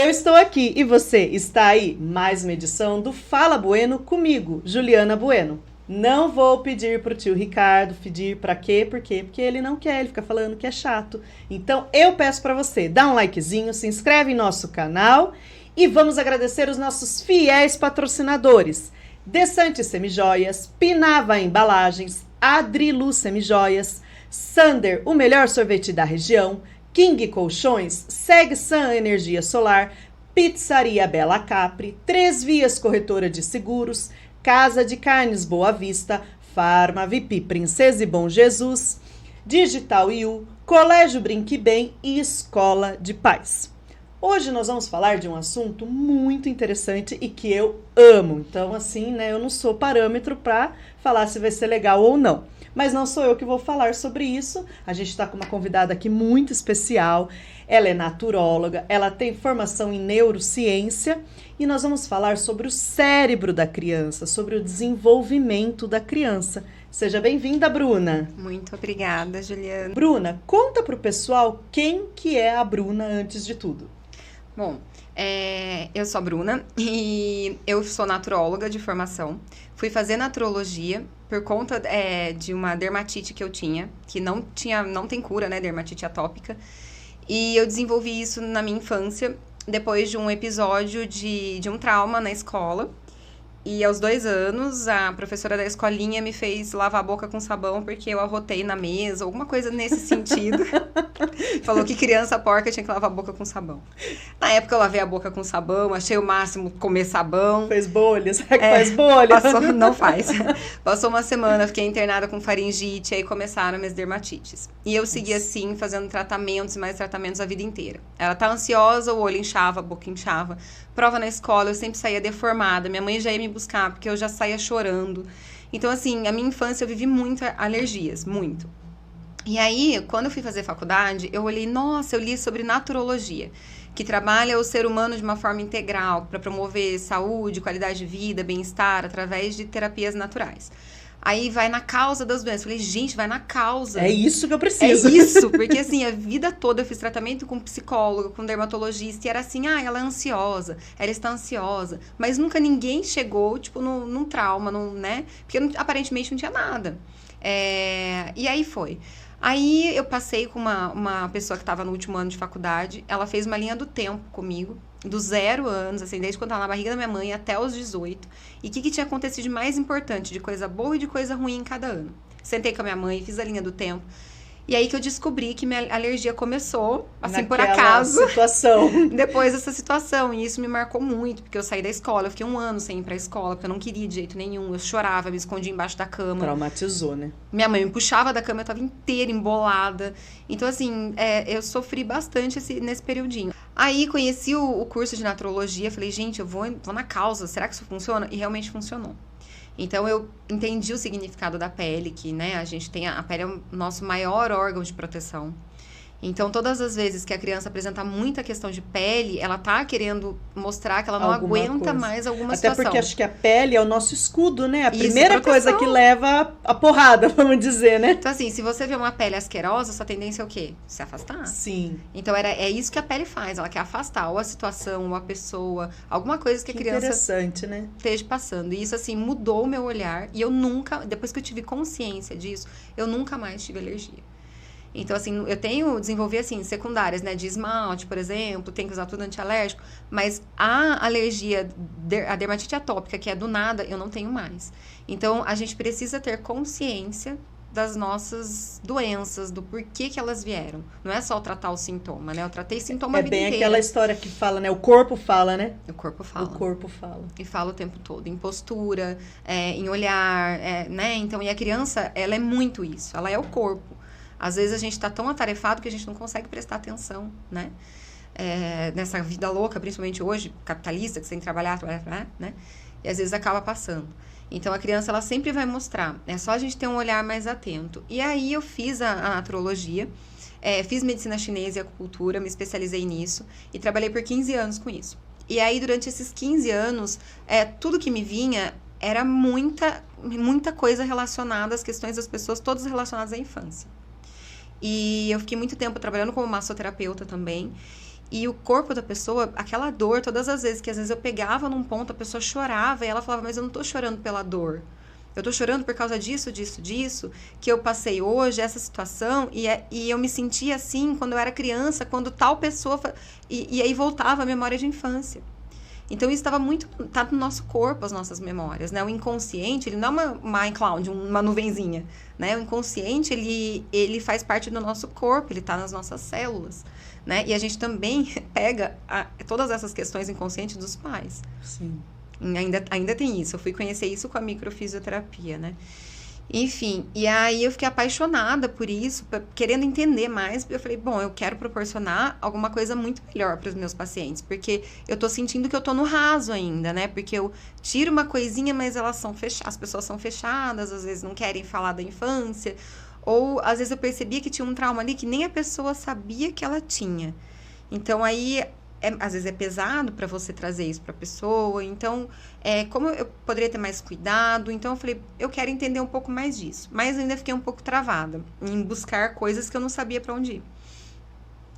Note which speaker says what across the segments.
Speaker 1: Eu estou aqui e você está aí? Mais uma edição do Fala Bueno comigo, Juliana Bueno. Não vou pedir pro tio Ricardo, pedir pra quê? Por quê? Porque ele não quer, ele fica falando que é chato. Então eu peço pra você, dá um likezinho, se inscreve em nosso canal e vamos agradecer os nossos fiéis patrocinadores. Desante Semijoias, Pinava Embalagens, Adrilu Semijoias, Sander, o melhor sorvete da região, King Colchões, Seg San Energia Solar, Pizzaria Bela Capri, 3 Vias Corretora de Seguros, Casa de Carnes Boa Vista, Farma VIP Princesa e Bom Jesus, Digital IU, Colégio Brinque Bem e Escola de Paz. Hoje nós vamos falar de um assunto muito interessante e que eu amo. Então, assim, né, eu não sou parâmetro para falar se vai ser legal ou não. Mas não sou eu que vou falar sobre isso. A gente está com uma convidada aqui muito especial. Ela é naturóloga, ela tem formação em neurociência e nós vamos falar sobre o cérebro da criança, sobre o desenvolvimento da criança. Seja bem-vinda, Bruna.
Speaker 2: Muito obrigada, Juliana.
Speaker 1: Bruna, conta para o pessoal quem que é a Bruna antes de tudo.
Speaker 2: Bom, eu sou a Bruna e eu sou naturóloga de formação. Fui fazer naturologia por conta de uma dermatite que eu tinha, que não tem cura, né, dermatite atópica. E eu desenvolvi isso na minha infância, depois de um episódio de um trauma na escola. E aos 2 anos, a professora da escolinha me fez lavar a boca com sabão porque eu arrotei na mesa, alguma coisa nesse sentido. Falou que criança porca tinha que lavar a boca com sabão. Na época eu lavei a boca com sabão, achei o máximo comer sabão.
Speaker 1: Fez bolha, será que faz bolha?
Speaker 2: Não faz. Passou uma semana, fiquei internada com faringite, aí começaram minhas dermatites. E eu segui assim, fazendo tratamentos e mais tratamentos a vida inteira. Ela tá ansiosa, o olho inchava, a boca inchava. Prova na escola, eu sempre saía deformada. Minha mãe já ia me buscar, porque eu já saía chorando. Então, assim, a minha infância eu vivi muito alergias, muito. E aí, quando eu fui fazer faculdade, eu olhei, nossa, eu li sobre naturologia, que trabalha o ser humano de uma forma integral, para promover saúde, qualidade de vida, bem-estar, através de terapias naturais. Aí vai na causa das doenças. Eu falei, gente, vai na causa.
Speaker 1: É isso que eu preciso.
Speaker 2: É isso, porque assim, a vida toda eu fiz tratamento com psicólogo, com dermatologista, e era assim, ela é ansiosa, ela está ansiosa. Mas nunca ninguém chegou, tipo, num trauma, né? Porque aparentemente não tinha nada. E aí foi. Aí eu passei com uma pessoa que estava no último ano de faculdade, ela fez uma linha do tempo comigo, dos 0 anos, assim, desde quando ela estava na barriga da minha mãe até os 18. E o que tinha acontecido de mais importante, de coisa boa e de coisa ruim em cada ano. Sentei com a minha mãe, fiz a linha do tempo. E aí que eu descobri que minha alergia começou, assim, por acaso.
Speaker 1: Situação.
Speaker 2: Depois dessa situação. E isso me marcou muito, porque eu saí da escola. Eu fiquei 1 ano sem ir pra escola, porque eu não queria de jeito nenhum. Eu chorava, me escondia embaixo da cama.
Speaker 1: Traumatizou, né? Minha
Speaker 2: mãe me puxava da cama, eu tava inteira embolada. Então, assim, eu sofri bastante nesse periodinho. Aí, conheci o curso de naturologia. Falei, gente, eu vou na causa. Será que isso funciona? E realmente funcionou. Então, eu entendi o significado da pele, que, né, a gente tem... A pele é o nosso maior órgão de proteção. Então, todas as vezes que a criança apresenta muita questão de pele, ela tá querendo mostrar que ela não aguenta mais alguma situação.
Speaker 1: Até porque acho que a pele é o nosso escudo, né? A primeira coisa que leva a porrada, vamos dizer, né?
Speaker 2: Então, assim, se você vê uma pele asquerosa, sua tendência é o quê? Se afastar.
Speaker 1: Sim.
Speaker 2: Então, é isso que a pele faz. Ela quer afastar ou a situação, ou a pessoa, alguma coisa que a criança
Speaker 1: interessante, né?
Speaker 2: esteja passando. E isso, assim, mudou o meu olhar. E eu nunca, depois que eu tive consciência disso, eu nunca mais tive alergia. Então, assim, eu desenvolvi, assim, secundárias, né, de esmalte, por exemplo, tem que usar tudo antialérgico, mas a alergia, a dermatite atópica, que é do nada, eu não tenho mais. Então, a gente precisa ter consciência das nossas doenças, do porquê que elas vieram. Não é só tratar o sintoma, né? Eu tratei sintoma a vida inteira.
Speaker 1: É bem aquela história que fala, né? O corpo fala, né?
Speaker 2: O corpo fala.
Speaker 1: O corpo fala.
Speaker 2: E fala o tempo todo. Em postura, em olhar, né? Então, e a criança, ela é muito isso. Ela é o corpo. Às vezes a gente tá tão atarefado que a gente não consegue prestar atenção, né? Nessa vida louca, principalmente hoje, capitalista, que você tem que trabalhar, né? E às vezes acaba passando. Então, a criança, ela sempre vai mostrar. É só a gente ter um olhar mais atento. E aí, eu fiz a naturologia, fiz medicina chinesa e acupuntura, me especializei nisso e trabalhei por 15 anos com isso. E aí, durante esses 15 anos, tudo que me vinha era muita coisa relacionada às questões das pessoas, todas relacionadas à infância. E eu fiquei muito tempo trabalhando como massoterapeuta também. E o corpo da pessoa, aquela dor, todas as vezes que às vezes eu pegava num ponto, a pessoa chorava e ela falava, mas eu não tô chorando pela dor. Eu tô chorando por causa disso, que eu passei hoje, essa situação, e eu me sentia assim quando eu era criança, quando tal pessoa... E aí voltava a memória de infância. Então, isso tá no nosso corpo, as nossas memórias, né? O inconsciente, ele não é uma iCloud, uma nuvenzinha, né? O inconsciente, ele faz parte do nosso corpo, ele tá nas nossas células, né? E a gente também pega todas essas questões inconscientes dos pais.
Speaker 1: Sim.
Speaker 2: Ainda tem isso. Eu fui conhecer isso com a microfisioterapia, né? Enfim, e aí eu fiquei apaixonada por isso, querendo entender mais. Eu falei, bom, eu quero proporcionar alguma coisa muito melhor para os meus pacientes, porque eu tô sentindo que eu tô no raso ainda, né? Porque eu tiro uma coisinha, mas elas são fechadas, as pessoas são fechadas, às vezes não querem falar da infância, ou às vezes eu percebia que tinha um trauma ali que nem a pessoa sabia que ela tinha. Então aí às vezes é pesado para você trazer isso para a pessoa. Então, como eu poderia ter mais cuidado? Então, eu falei, eu quero entender um pouco mais disso. Mas ainda fiquei um pouco travada em buscar coisas que eu não sabia para onde ir.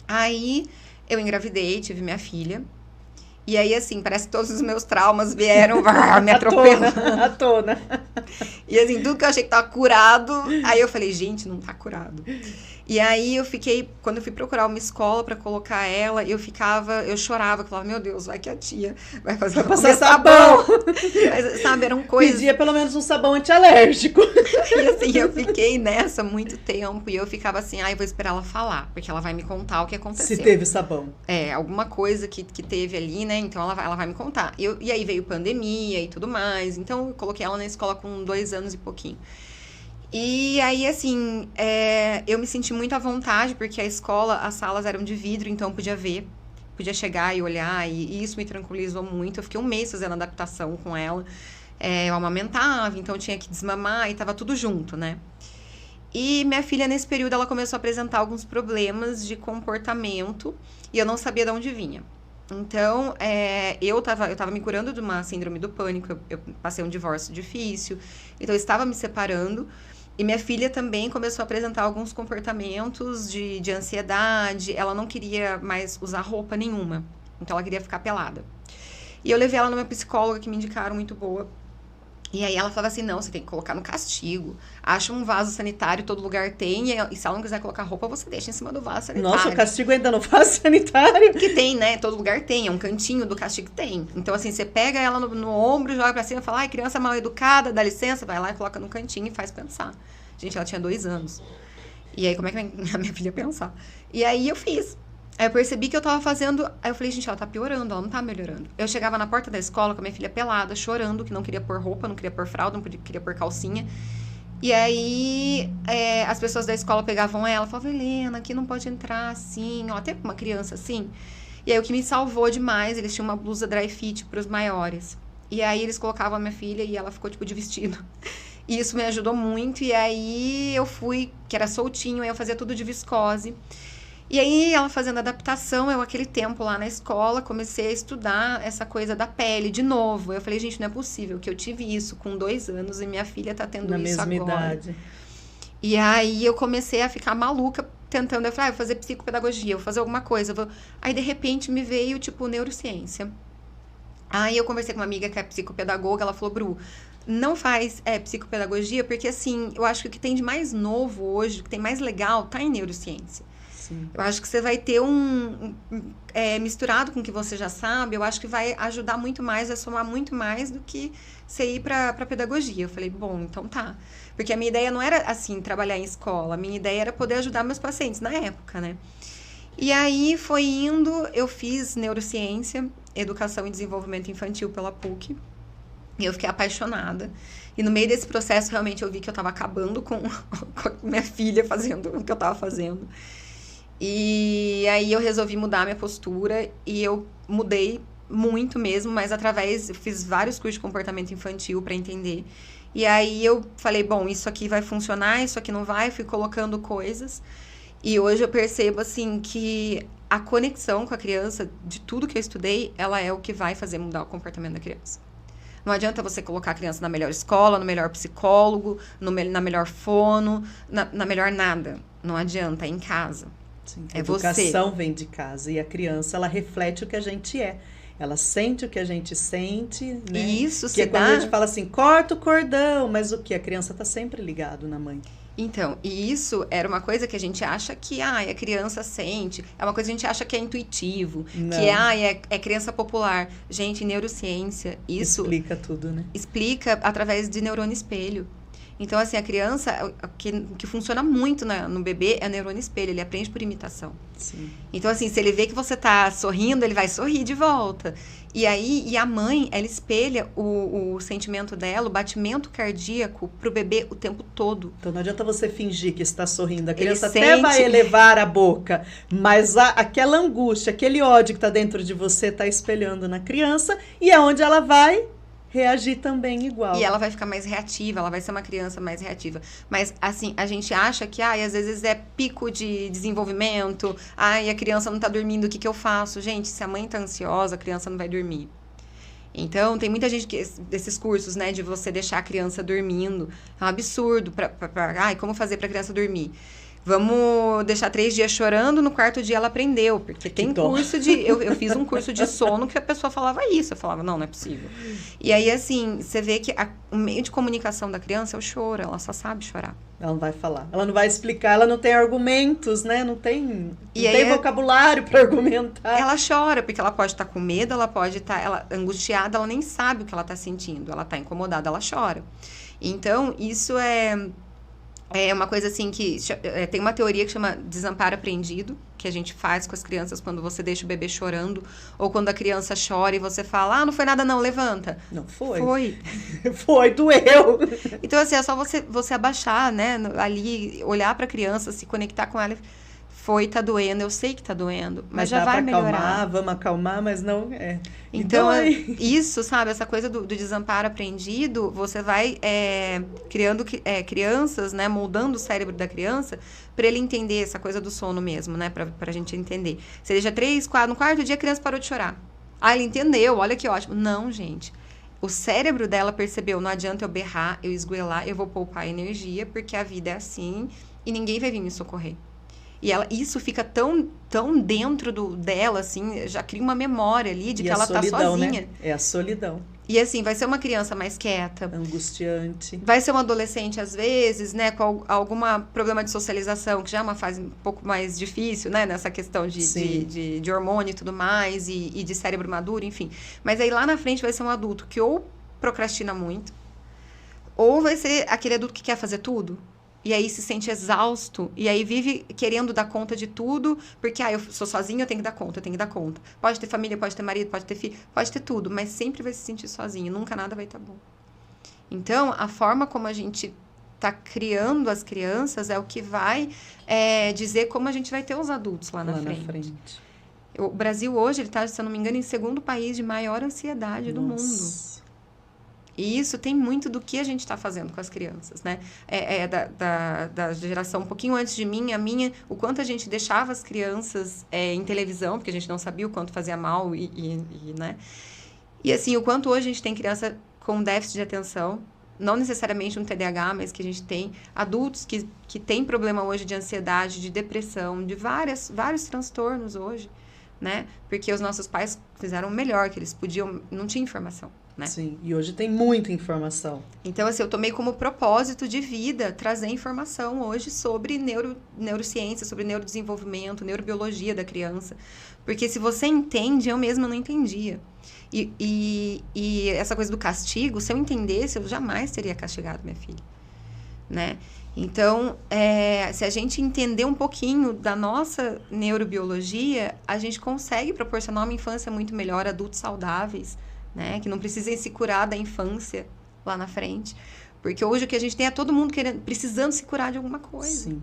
Speaker 2: Aí, eu engravidei, tive minha filha. E aí, assim, parece que todos os meus traumas vieram me atropelando.
Speaker 1: À tona.
Speaker 2: E assim, tudo que eu achei que tava curado, aí eu falei, gente, não tá curado. E aí quando eu fui procurar uma escola pra colocar ela, eu chorava, falava, meu Deus, vai que a tia vai
Speaker 1: passar sabão.
Speaker 2: Mas, sabe, eram coisas...
Speaker 1: Pedia pelo menos um sabão antialérgico.
Speaker 2: E assim, eu fiquei nessa muito tempo, e eu ficava assim, eu vou esperar ela falar, porque ela vai me contar o que aconteceu.
Speaker 1: Se teve sabão.
Speaker 2: Alguma coisa que teve ali, né, então ela vai me contar. E aí veio pandemia e tudo mais, então eu coloquei ela na escola com 2 anos e pouquinho. E aí, assim, eu me senti muito à vontade, porque as salas eram de vidro, então eu podia ver, podia chegar e olhar, e isso me tranquilizou muito. Eu fiquei 1 mês fazendo adaptação com ela. Eu amamentava, então eu tinha que desmamar, e tava tudo junto, né? E minha filha, nesse período, ela começou a apresentar alguns problemas de comportamento, e eu não sabia de onde vinha. Então, eu tava me curando de uma síndrome do pânico, eu passei um divórcio difícil, então eu estava me separando. E minha filha também começou a apresentar alguns comportamentos de ansiedade. Ela não queria mais usar roupa nenhuma. Então, ela queria ficar pelada. E eu levei ela numa psicóloga que me indicaram, muito boa. E aí ela falava assim, não, você tem que colocar no castigo. Acha um vaso sanitário, todo lugar tem. E se ela não quiser colocar roupa, você deixa em cima do vaso sanitário.
Speaker 1: Nossa, o castigo ainda no vaso sanitário?
Speaker 2: Que tem, né? Todo lugar tem. É um cantinho do castigo que tem. Então, assim, você pega ela no ombro, joga pra cima e fala, ai, criança mal educada, dá licença. Vai lá e coloca no cantinho e faz pensar. Gente, ela tinha 2 anos. E aí, como é que a minha filha ia pensar? E aí, eu fiz. Aí eu percebi que eu tava fazendo... Aí eu falei, gente, ela tá piorando, ela não tá melhorando. Eu chegava na porta da escola com a minha filha pelada, chorando, que não queria pôr roupa, não queria pôr fralda, não queria pôr calcinha. E aí, as pessoas da escola pegavam ela, falavam, Helena, aqui não pode entrar assim, ó, até uma criança assim. E aí, o que me salvou demais, eles tinham uma blusa dry fit pros maiores. E aí, eles colocavam a minha filha e ela ficou, tipo, de vestido. E isso me ajudou muito. E aí, eu fui, que era soltinho, aí eu fazia tudo de viscose. E aí, ela fazendo adaptação, aquele tempo lá na escola, comecei a estudar essa coisa da pele de novo. Eu falei, gente, não é possível que eu tive isso com 2 anos e minha filha tá tendo isso agora. Na mesma idade. E aí, eu comecei a ficar maluca, tentando, eu falei, vou fazer psicopedagogia, vou fazer alguma coisa. Aí, de repente, me veio, tipo, neurociência. Aí, eu conversei com uma amiga que é psicopedagoga, ela falou, Bru, não faz psicopedagogia, porque, assim, eu acho que o que tem de mais novo hoje, o que tem mais legal, tá em neurociência. Sim. Eu acho que você vai ter misturado com o que você já sabe, eu acho que vai ajudar muito mais, vai somar muito mais do que você ir pra pedagogia. Eu falei, bom, então tá. Porque a minha ideia não era, assim, trabalhar em escola. A minha ideia era poder ajudar meus pacientes na época, né? E aí, foi indo, eu fiz neurociência, educação e desenvolvimento infantil pela PUC. E eu fiquei apaixonada. E no meio desse processo, realmente, eu vi que eu tava acabando com minha filha fazendo o que eu tava fazendo. E aí eu resolvi mudar minha postura e eu mudei muito mesmo, mas eu fiz vários cursos de comportamento infantil para entender. E aí eu falei, bom, isso aqui vai funcionar, isso aqui não vai, fui colocando coisas. E hoje eu percebo, assim, que a conexão com a criança, de tudo que eu estudei, ela é o que vai fazer mudar o comportamento da criança. Não adianta você colocar a criança na melhor escola, no melhor psicólogo, na melhor fono, na melhor nada. Não adianta, é em casa.
Speaker 1: Sim, a
Speaker 2: É
Speaker 1: educação
Speaker 2: você.
Speaker 1: vem de casa e a criança, ela reflete o que a gente é. Ela sente o que a gente sente, né?
Speaker 2: E isso
Speaker 1: Que
Speaker 2: se
Speaker 1: é quando a gente
Speaker 2: dá.
Speaker 1: fala assim, corta o cordão, mas o que? A criança tá sempre ligado na mãe.
Speaker 2: Então, e isso era uma coisa que a gente acha que a criança sente, é uma coisa que a gente acha que é intuitivo, que
Speaker 1: Não,
Speaker 2: é criança popular. Gente, neurociência, isso
Speaker 1: explica tudo, né?
Speaker 2: explica através de neurônio espelho. Então, assim, a criança, o que funciona muito no bebê é neurônio espelho, ele aprende por imitação.
Speaker 1: Sim.
Speaker 2: Então, assim, se ele vê que você tá sorrindo, ele vai sorrir de volta. E a mãe, ela espelha o sentimento dela, o batimento cardíaco pro bebê o tempo todo.
Speaker 1: Então não adianta você fingir que está sorrindo. A
Speaker 2: Ele
Speaker 1: criança até vai
Speaker 2: sente.
Speaker 1: elevar a boca, mas aquela angústia, aquele ódio que está dentro de você está espelhando na criança e é onde ela vai reagir também igual.
Speaker 2: E ela vai ficar mais reativa, ela vai ser uma criança mais reativa. Mas, assim, a gente acha que, às vezes é pico de desenvolvimento, a criança não tá dormindo, o que que eu faço? Gente, se a mãe tá ansiosa, a criança não vai dormir. Então, tem muita gente desses cursos, né, de você deixar a criança dormindo. É um absurdo. Como fazer pra criança dormir? Vamos deixar 3 dias chorando, no 4º dia ela aprendeu. Porque tem
Speaker 1: dó.
Speaker 2: curso de... Eu fiz um curso de sono que a pessoa falava isso. Eu falava, não é possível. E aí, assim, você vê que o meio de comunicação da criança é o choro. Ela só sabe chorar.
Speaker 1: Ela não vai falar, ela não vai explicar, ela não tem argumentos, né? Não tem
Speaker 2: E aí
Speaker 1: vocabulário para argumentar.
Speaker 2: ela chora, porque ela pode estar com medo, ela pode estar angustiada, ela nem sabe o que ela está sentindo. Ela está incomodada, ela chora. Então, isso é uma coisa assim que... tem uma teoria que chama desamparo aprendido, que a gente faz com as crianças quando você deixa o bebê chorando, ou quando a criança chora e você fala, não foi nada não, levanta.
Speaker 1: Não foi.
Speaker 2: Foi.
Speaker 1: Foi, doeu.
Speaker 2: Então, assim, é só você abaixar, né, ali, olhar para a criança, se conectar com ela. Tá doendo, eu sei que tá doendo, mas já
Speaker 1: dá
Speaker 2: vai
Speaker 1: pra
Speaker 2: melhorar.
Speaker 1: acalmar, vamos acalmar, mas não é.
Speaker 2: Então,
Speaker 1: dói.
Speaker 2: isso, sabe, essa coisa do desamparo aprendido, você vai criando crianças, né, moldando o cérebro da criança para ele entender essa coisa do sono mesmo, né, pra gente entender. Seja 3, 4, no 4º dia a criança parou de chorar. Ele entendeu, olha que ótimo. Não, gente. O cérebro dela percebeu, não adianta eu berrar, eu esgoelar, eu vou poupar energia, porque a vida é assim e ninguém vai vir me socorrer. E isso fica tão dentro dela, assim, já cria uma memória ali de que ela
Speaker 1: solidão,
Speaker 2: tá sozinha.
Speaker 1: né? É a solidão.
Speaker 2: E assim, vai ser uma criança mais quieta.
Speaker 1: Angustiante.
Speaker 2: Vai ser um adolescente, às vezes, né, com algum problema de socialização, que já é uma fase um pouco mais difícil, né, nessa questão de hormônio e tudo mais, e de cérebro maduro, enfim. Mas aí lá na frente vai ser um adulto que ou procrastina muito, ou vai ser aquele adulto que quer fazer tudo. E aí se sente exausto, e aí vive querendo dar conta de tudo, porque, eu sou sozinho, eu tenho que dar conta, eu tenho que dar conta. Pode ter família, pode ter marido, pode ter filho, pode ter tudo, mas sempre vai se sentir sozinho, nunca nada vai estar bom. Então, a forma como a gente está criando as crianças é o que vai dizer como a gente vai ter os adultos lá na frente. O Brasil hoje, ele está, se eu não me engano, em 2º país de maior ansiedade do mundo. E isso tem muito do que a gente está fazendo com as crianças, né? Da geração um pouquinho antes de mim, a minha, o quanto a gente deixava as crianças em televisão, porque a gente não sabia o quanto fazia mal, né? E assim, o quanto hoje a gente tem criança com déficit de atenção, não necessariamente um TDAH, mas que a gente tem adultos que têm problema hoje de ansiedade, de depressão, de vários transtornos hoje, né? Porque os nossos pais fizeram o melhor que eles podiam, não tinha informação. Né?
Speaker 1: Sim, e hoje tem muita informação.
Speaker 2: Então, assim, eu tomei como propósito de vida trazer informação hoje sobre neurociência, sobre neurodesenvolvimento, neurobiologia da criança. Porque se você entende, eu mesma não entendia. E essa coisa do castigo, se eu entendesse, eu jamais teria castigado minha filha. Né? Então, se a gente entender um pouquinho da nossa neurobiologia, a gente consegue proporcionar uma infância muito melhor, adultos saudáveis, né? Que não precisem se curar da infância lá na frente. Porque hoje o que a gente tem é todo mundo precisando se curar de alguma coisa.
Speaker 1: Sim.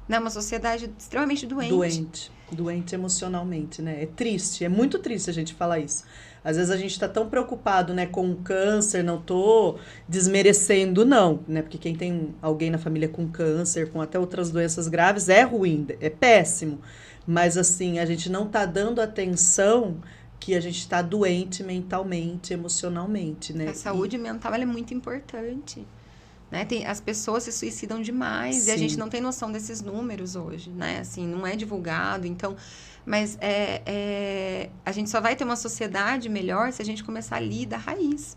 Speaker 2: Né? Uma sociedade extremamente doente.
Speaker 1: Doente emocionalmente, né? É triste, é muito triste a gente falar isso. Às vezes a gente está tão preocupado, né, com o câncer, não tô desmerecendo, não, né? Porque quem tem alguém na família com câncer, com até outras doenças graves, é ruim, é péssimo. Mas, assim, a gente não tá dando atenção que a gente está doente mentalmente, emocionalmente, né?
Speaker 2: A saúde mental ela é muito importante, Né? As pessoas se suicidam demais.
Speaker 1: Sim.
Speaker 2: E a gente não tem noção desses números hoje, né? Assim, não é divulgado. Então, mas a gente só vai ter uma sociedade melhor se a gente começar ali da raiz,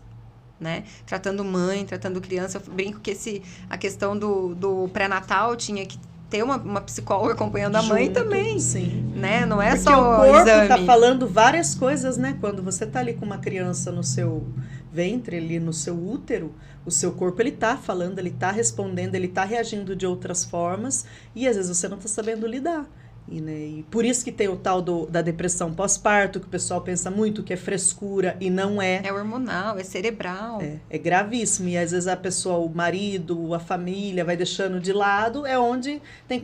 Speaker 2: né? Tratando mãe, tratando criança. Eu brinco que a questão do pré-natal tinha que ter uma psicóloga acompanhando a mãe também.
Speaker 1: Sim.
Speaker 2: Né? Não é
Speaker 1: porque
Speaker 2: só
Speaker 1: o corpo
Speaker 2: exame.
Speaker 1: tá falando várias coisas, né? Quando você tá ali com uma criança no seu ventre, ali no seu útero, o seu corpo, ele tá falando, ele tá respondendo, ele tá reagindo de outras formas, e às vezes você não tá sabendo lidar. E por isso que tem o tal da depressão pós-parto, que o pessoal pensa muito que é frescura, e não é.
Speaker 2: É hormonal, é cerebral.
Speaker 1: É gravíssimo, e às vezes a pessoa, o marido, a família vai deixando de lado, é onde tem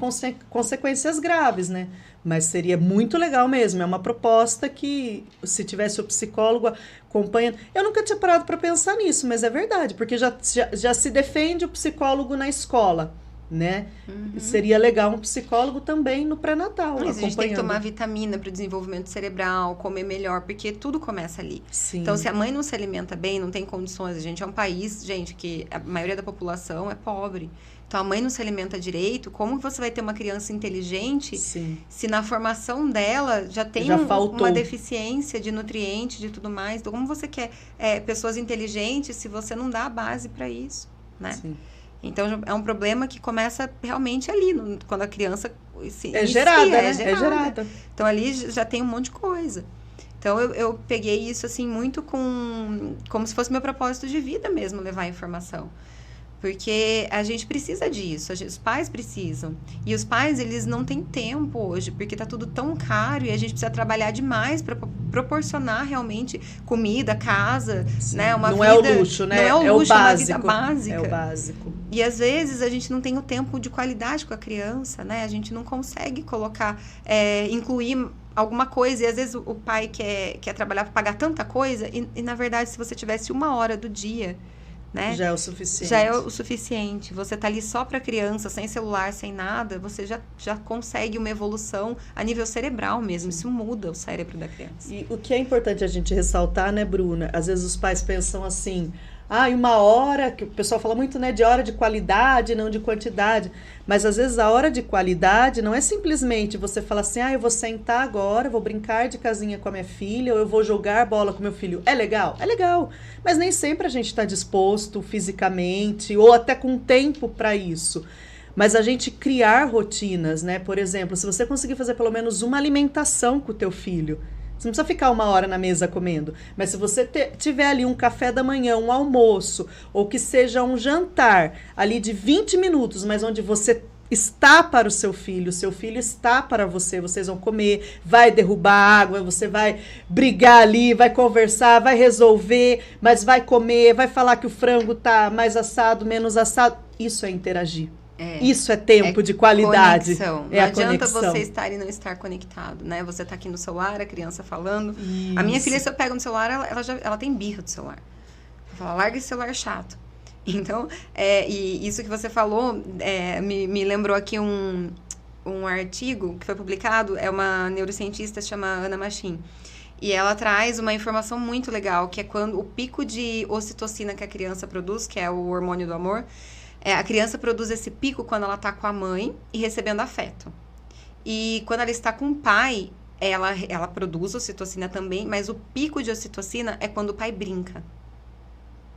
Speaker 1: consequências graves, né? Mas seria muito legal mesmo, é uma proposta que, se tivesse o psicólogo acompanhando... Eu nunca tinha parado para pensar nisso, mas é verdade, porque já se defende o psicólogo na escola, né?
Speaker 2: Uhum.
Speaker 1: Seria legal um psicólogo também no pré-natal,
Speaker 2: Mas a gente tem que tomar
Speaker 1: acompanhando.
Speaker 2: vitamina para o desenvolvimento cerebral, comer melhor, porque tudo começa ali.
Speaker 1: Sim.
Speaker 2: Então, se a mãe não se alimenta bem, não tem condições, a gente é um país, gente, que a maioria da população é pobre. Então, a mãe não se alimenta direito, como você vai ter uma criança inteligente
Speaker 1: Sim.
Speaker 2: se na formação dela já tem uma deficiência de nutrientes, de tudo mais? Então, como você quer pessoas inteligentes se você não dá a base para isso, né?
Speaker 1: Sim.
Speaker 2: Então, é um problema que começa realmente ali, quando a criança
Speaker 1: É gerada.
Speaker 2: Então, ali já tem um monte de coisa. Então, eu peguei isso, assim, muito como se fosse meu propósito de vida mesmo, levar a informação. Porque a gente precisa disso, os pais precisam. E os pais, eles não têm tempo hoje, porque tá tudo tão caro e a gente precisa trabalhar demais para proporcionar realmente comida, casa,
Speaker 1: Sim.
Speaker 2: né? Uma
Speaker 1: não
Speaker 2: vida,
Speaker 1: é o luxo, né?
Speaker 2: Não é o luxo,
Speaker 1: básico.
Speaker 2: É uma vida básica.
Speaker 1: É o básico.
Speaker 2: E às vezes a gente não tem o tempo de qualidade com a criança, né? A gente não consegue incluir alguma coisa. E às vezes o pai quer trabalhar para pagar tanta coisa e na verdade, se você tivesse 1 hora do dia, né?
Speaker 1: Já é o suficiente.
Speaker 2: Já é o suficiente. Você tá ali só para criança, sem celular, sem nada, você já consegue uma evolução a nível cerebral mesmo. Isso muda o cérebro da criança.
Speaker 1: E o que é importante a gente ressaltar, né, Bruna? Às vezes os pais pensam assim, 1 hora, que o pessoal fala muito, né, de hora de qualidade, não de quantidade. Mas às vezes a hora de qualidade não é simplesmente você falar assim, eu vou sentar agora, vou brincar de casinha com a minha filha, ou eu vou jogar bola com meu filho. É legal? É legal. Mas nem sempre a gente está disposto fisicamente, ou até com tempo para isso. Mas a gente criar rotinas, né? Por exemplo, se você conseguir fazer pelo menos uma alimentação com o teu filho, você não precisa ficar 1 hora na mesa comendo. Mas se você tiver ali um café da manhã, um almoço, ou que seja um jantar ali de 20 minutos, mas onde você está para o seu filho está para você, vocês vão comer, vai derrubar água, você vai brigar ali, vai conversar, vai resolver, mas vai comer, vai falar que o frango tá mais assado, menos assado. Isso é interagir. Isso é tempo de qualidade.
Speaker 2: Conexão. Não adianta você estar e não estar conectado, né? Você tá aqui no celular, a criança falando. Isso. A minha filha, se eu pego no celular, ela tem birra do celular. Ela fala, larga esse celular chato. Então, e isso que você falou, me lembrou aqui um artigo que foi publicado, é uma neurocientista, chama Ana Machin. E ela traz uma informação muito legal, que é quando o pico de ocitocina que a criança produz, que é o hormônio do amor, a criança produz esse pico quando ela está com a mãe e recebendo afeto. E quando ela está com o pai, ela produz ocitocina também, mas o pico de ocitocina é quando o pai brinca.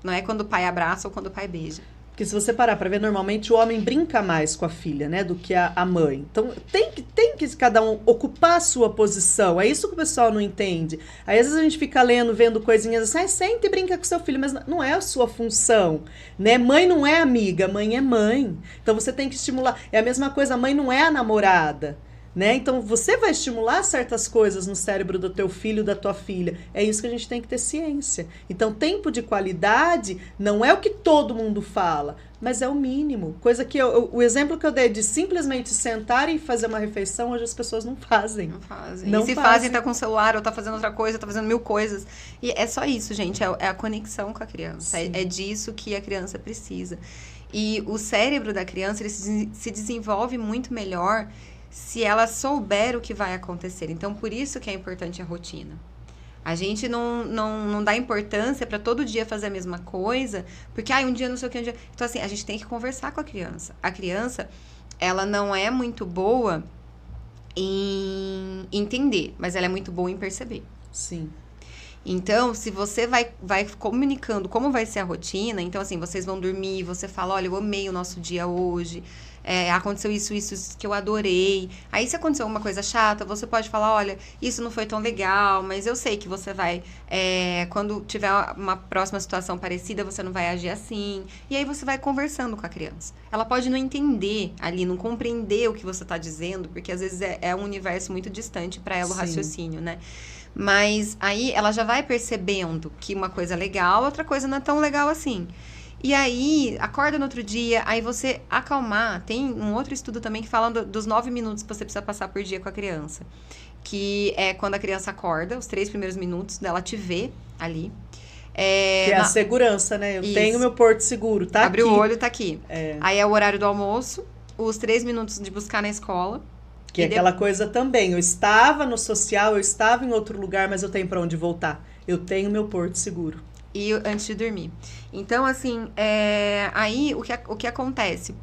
Speaker 2: Não é quando o pai abraça ou quando o pai beija.
Speaker 1: Porque se você parar para ver, normalmente o homem brinca mais com a filha, né, do que a mãe. Então tem que cada um ocupar a sua posição. É isso que o pessoal não entende. Aí às vezes a gente fica lendo, vendo coisinhas assim, senta e brinca com seu filho, mas não é a sua função, né? Mãe não é amiga, mãe é mãe. Então você tem que estimular. É a mesma coisa, a mãe não é a namorada. Né? Então, você vai estimular certas coisas no cérebro do teu filho, da tua filha. É isso que a gente tem que ter ciência. Então, tempo de qualidade não é o que todo mundo fala, mas é o mínimo. Coisa que o exemplo que eu dei de simplesmente sentar e fazer uma refeição, hoje as pessoas não fazem.
Speaker 2: Não e se fazem, tá com o celular, ou tá fazendo outra coisa, tá fazendo 1000 coisas. E é só isso, gente. É a conexão com a criança. É disso que a criança precisa. E o cérebro da criança, ele se desenvolve muito melhor se ela souber o que vai acontecer. Então, por isso que é importante a rotina. A gente não dá importância para todo dia fazer a mesma coisa, porque um dia não sei o que, um dia... Então, assim, a gente tem que conversar com a criança. A criança, ela não é muito boa em entender, mas ela é muito boa em perceber.
Speaker 1: Sim.
Speaker 2: Então, se você vai comunicando como vai ser a rotina, então, assim, vocês vão dormir, você fala, olha, eu amei o nosso dia hoje, aconteceu isso que eu adorei. Aí, se aconteceu uma coisa chata, você pode falar, olha, isso não foi tão legal, mas eu sei que você vai, quando tiver uma próxima situação parecida, você não vai agir assim. E aí, você vai conversando com a criança. Ela pode não entender ali, não compreender o que você está dizendo, porque às vezes é um universo muito distante para ela, o raciocínio, né? Mas aí ela já vai percebendo que uma coisa é legal, outra coisa não é tão legal assim. E aí, acorda no outro dia, aí você acalmar. Tem um outro estudo também que fala dos 9 minutos que você precisa passar por dia com a criança. Que é quando a criança acorda, os 3 primeiros minutos dela te ver ali.
Speaker 1: Que é a segurança, né? Eu
Speaker 2: Isso.
Speaker 1: tenho meu porto seguro, tá
Speaker 2: Abre
Speaker 1: aqui.
Speaker 2: o olho, tá aqui. Aí é o horário do almoço, os 3 minutos de buscar na escola.
Speaker 1: Que é aquela coisa também, eu estava no social, eu estava em outro lugar, mas eu tenho para onde voltar. Eu tenho meu porto seguro.
Speaker 2: E antes de dormir. Então, assim, aí o que acontece?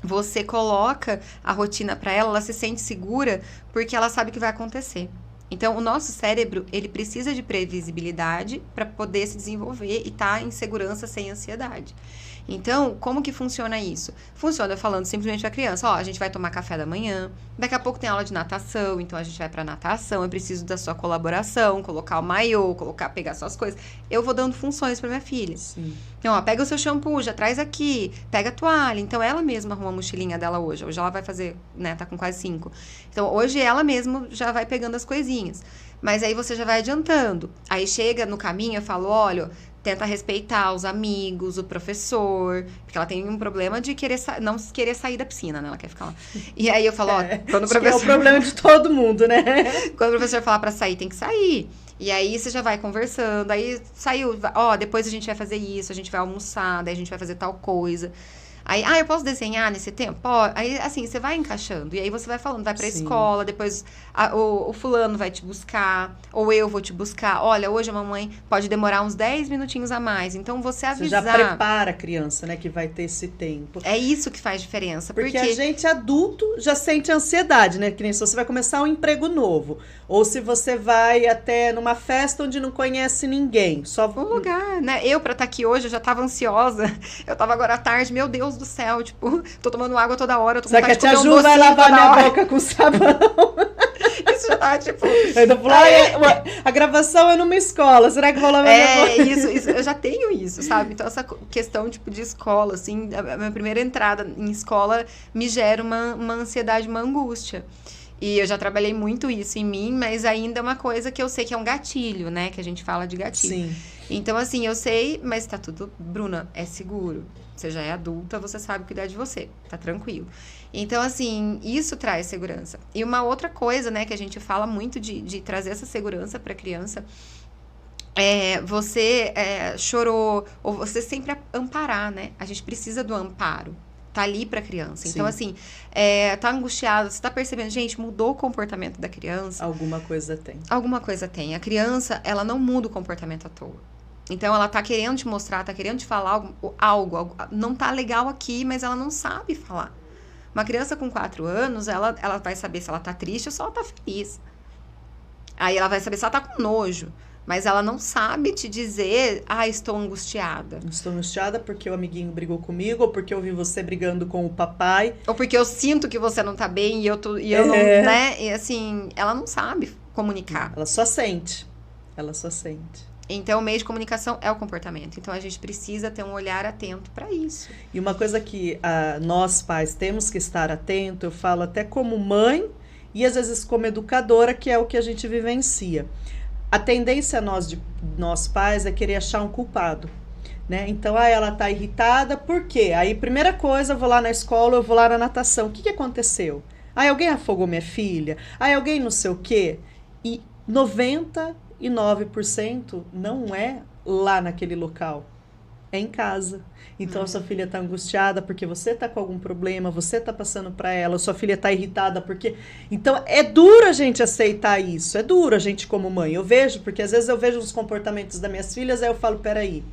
Speaker 2: Você coloca a rotina para ela se sente segura porque ela sabe o que vai acontecer. Então, o nosso cérebro, ele precisa de previsibilidade para poder se desenvolver e estar em segurança sem ansiedade. Então, como que funciona isso? Funciona falando simplesmente para a criança, a gente vai tomar café da manhã, daqui a pouco tem aula de natação, então a gente vai para natação, eu preciso da sua colaboração, colocar o maiô, pegar suas coisas. Eu vou dando funções para minha filha.
Speaker 1: Sim.
Speaker 2: Então, pega o seu shampoo, já traz aqui, pega a toalha. Então, ela mesma arruma a mochilinha dela hoje. Hoje ela vai fazer, né, tá com quase 5. Então, hoje ela mesma já vai pegando as coisinhas. Mas aí você já vai adiantando. Aí chega no caminho, eu falo, olha, tenta respeitar os amigos, o professor, porque ela tem um problema de não querer sair da piscina, né? Ela quer ficar lá. E aí eu falo, quando o professor...
Speaker 1: é o problema de todo mundo, né?
Speaker 2: Quando o professor falar pra sair, tem que sair. E aí você já vai conversando, aí saiu, depois a gente vai fazer isso, a gente vai almoçar, daí a gente vai fazer tal coisa. Aí, eu posso desenhar nesse tempo? Pode. Aí, assim, você vai encaixando. E aí você vai falando, vai pra escola, depois o fulano vai te buscar, ou eu vou te buscar. Olha, hoje a mamãe pode demorar uns 10 minutinhos a mais. Então, você avisar...
Speaker 1: Você já prepara a criança, né, que vai ter esse tempo.
Speaker 2: É isso que faz diferença.
Speaker 1: Porque a gente, adulto, já sente ansiedade, né? Que nem se você vai começar um emprego novo. Ou se você vai até numa festa onde não conhece ninguém. Só
Speaker 2: um lugar, né? Eu, pra estar aqui hoje, eu já tava ansiosa. Eu tava agora à tarde, meu Deus do céu, tipo, tô tomando água toda hora, tô com vontade de comer um docinho. Só que a tia Ju vai lavar minha boca com sabão. Isso já tá, tipo... Eu ainda falo, a gravação é numa escola, será que vou lavar minha boca? Isso, eu já tenho isso, sabe? Então, essa questão, tipo, de escola, assim, a minha primeira entrada em escola me gera uma ansiedade, uma angústia. E eu já trabalhei muito isso em mim, mas ainda é uma coisa que eu sei que é um gatilho, né? Que a gente fala de gatilho.
Speaker 1: Sim.
Speaker 2: Então, assim, eu sei, mas tá tudo... Bruna, é seguro. Você já é adulta, você sabe cuidar de você. Tá tranquilo. Então, assim, isso traz segurança. E uma outra coisa, né, que a gente fala muito de trazer essa segurança pra criança... você chorou, ou você sempre amparar, né? A gente precisa do amparo. Tá ali pra criança.
Speaker 1: Sim.
Speaker 2: Então, assim, tá angustiado, você tá percebendo, gente, mudou o comportamento da criança.
Speaker 1: Alguma coisa tem.
Speaker 2: Alguma coisa tem. A criança, ela não muda o comportamento à toa. Então, ela tá querendo te mostrar, tá querendo te falar algo. Não tá legal aqui, mas ela não sabe falar. Uma criança com 4 anos, ela vai saber se ela tá triste ou se ela tá feliz. Aí, ela vai saber se ela tá com nojo. Mas ela não sabe te dizer, estou angustiada.
Speaker 1: Estou angustiada porque o amiguinho brigou comigo, ou porque eu vi você brigando com o papai.
Speaker 2: Ou porque eu sinto que você não tá bem e eu não, né? E assim, ela não sabe comunicar.
Speaker 1: Ela só sente. Então,
Speaker 2: o meio de comunicação é o comportamento. Então, a gente precisa ter um olhar atento para isso.
Speaker 1: E uma coisa que nós pais temos que estar atento, eu falo até como mãe e às vezes como educadora, que é o que a gente vivencia. A tendência nós pais é querer achar um culpado, né? Então, ela tá irritada, por quê? Aí, primeira coisa, eu vou lá na escola, eu vou lá na natação. O que aconteceu? Alguém afogou minha filha? Alguém não sei o quê? E 99% não é lá naquele local. é em casa. Então, a sua filha está angustiada porque você está com algum problema, você está passando para ela, sua filha está irritada porque... Então, é duro a gente aceitar isso, é duro a gente como mãe. Eu vejo, porque às vezes eu vejo os comportamentos das minhas filhas, aí eu falo, peraí,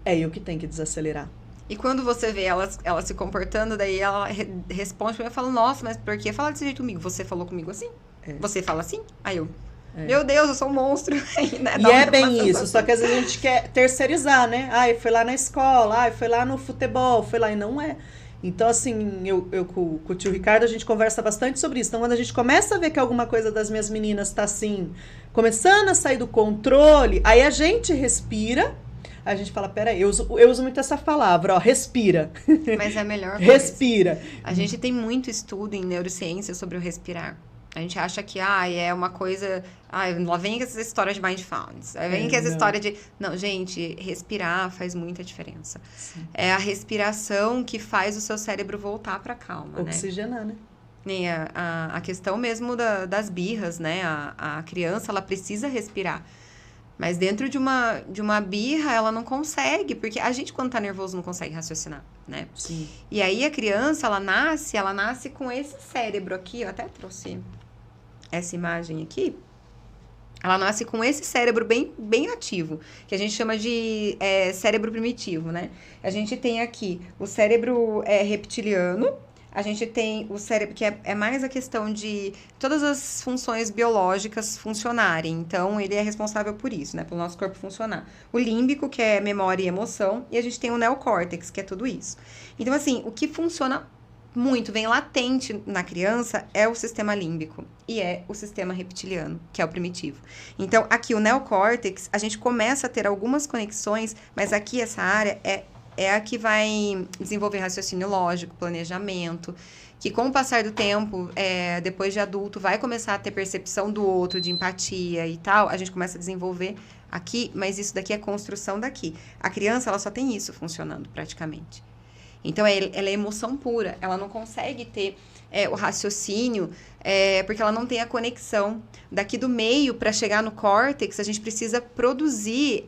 Speaker 1: é eu que tenho que desacelerar.
Speaker 2: E quando você vê ela se comportando, daí ela responde pra mim e fala, nossa, mas por que falar desse jeito comigo? Você falou comigo assim? Você fala assim? Aí eu... Meu Deus, eu sou um monstro. Né?
Speaker 1: E é bem isso, só que às vezes a gente quer terceirizar, né? Foi lá na escola, foi lá no futebol, foi lá, e não é. Então, assim, eu com o tio Ricardo, a gente conversa bastante sobre isso. Então, quando a gente começa a ver que alguma coisa das minhas meninas tá assim, começando a sair do controle, aí a gente respira, a gente fala, peraí, eu uso muito essa palavra, ó, respira.
Speaker 2: Mas é a melhor coisa.
Speaker 1: Respira.
Speaker 2: A gente tem muito estudo em neurociência sobre o respirar. A gente acha que, é uma coisa... lá vem essa história de mindfulness. Aí vem essa história de... Não, gente, respirar faz muita diferença. Sim. É a respiração que faz o seu cérebro voltar pra calma,
Speaker 1: oxigenar, né?
Speaker 2: E a questão mesmo das birras, né? A criança, ela precisa respirar. Mas dentro de uma birra, ela não consegue. Porque a gente, quando tá nervoso, não consegue raciocinar, né?
Speaker 1: Sim.
Speaker 2: E aí, a criança, ela nasce com esse cérebro aqui. Eu até trouxe essa imagem aqui. Ela nasce com esse cérebro bem, bem ativo, que a gente chama de cérebro primitivo, né? A gente tem aqui o cérebro reptiliano, a gente tem o cérebro, que é mais a questão de todas as funções biológicas funcionarem. Então, ele é responsável por isso, né? Pelo nosso corpo funcionar. O límbico, que é memória e emoção, e a gente tem o neocórtex, que é tudo isso. Então, assim, o que funciona muito, vem latente na criança, é o sistema límbico e é o sistema reptiliano, que é o primitivo. Então, aqui o neocórtex, a gente começa a ter algumas conexões, mas aqui essa área é a que vai desenvolver raciocínio lógico, planejamento, que com o passar do tempo, depois de adulto, vai começar a ter percepção do outro, de empatia e tal, a gente começa a desenvolver aqui, mas isso daqui é construção daqui. A criança, ela só tem isso funcionando praticamente. Então, ela é emoção pura. Ela não consegue ter o raciocínio, porque ela não tem a conexão. Daqui do meio, para chegar no córtex, a gente precisa produzir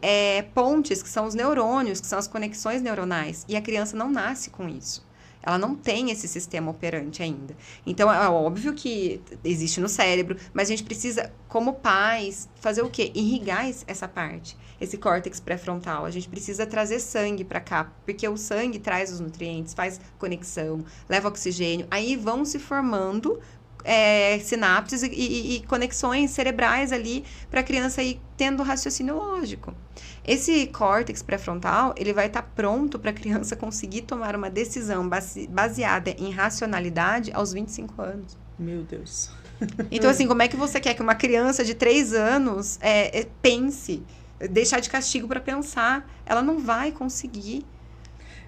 Speaker 2: pontes, que são os neurônios, que são as conexões neuronais. E a criança não nasce com isso. Ela não tem esse sistema operante ainda. Então, é óbvio que existe no cérebro, mas a gente precisa, como pais, fazer o quê? Irrigar essa parte, esse córtex pré-frontal. A gente precisa trazer sangue para cá, porque o sangue traz os nutrientes, faz conexão, leva oxigênio. Aí vão se formando sinapses e conexões cerebrais ali para a criança ir tendo raciocínio lógico. Esse córtex pré-frontal, ele vai estar pronto para a criança conseguir tomar uma decisão baseada em racionalidade aos 25 anos.
Speaker 1: Meu Deus.
Speaker 2: Então, assim, como é que você quer que uma criança de 3 anos pense, deixar de castigo para pensar?Ela não vai conseguir.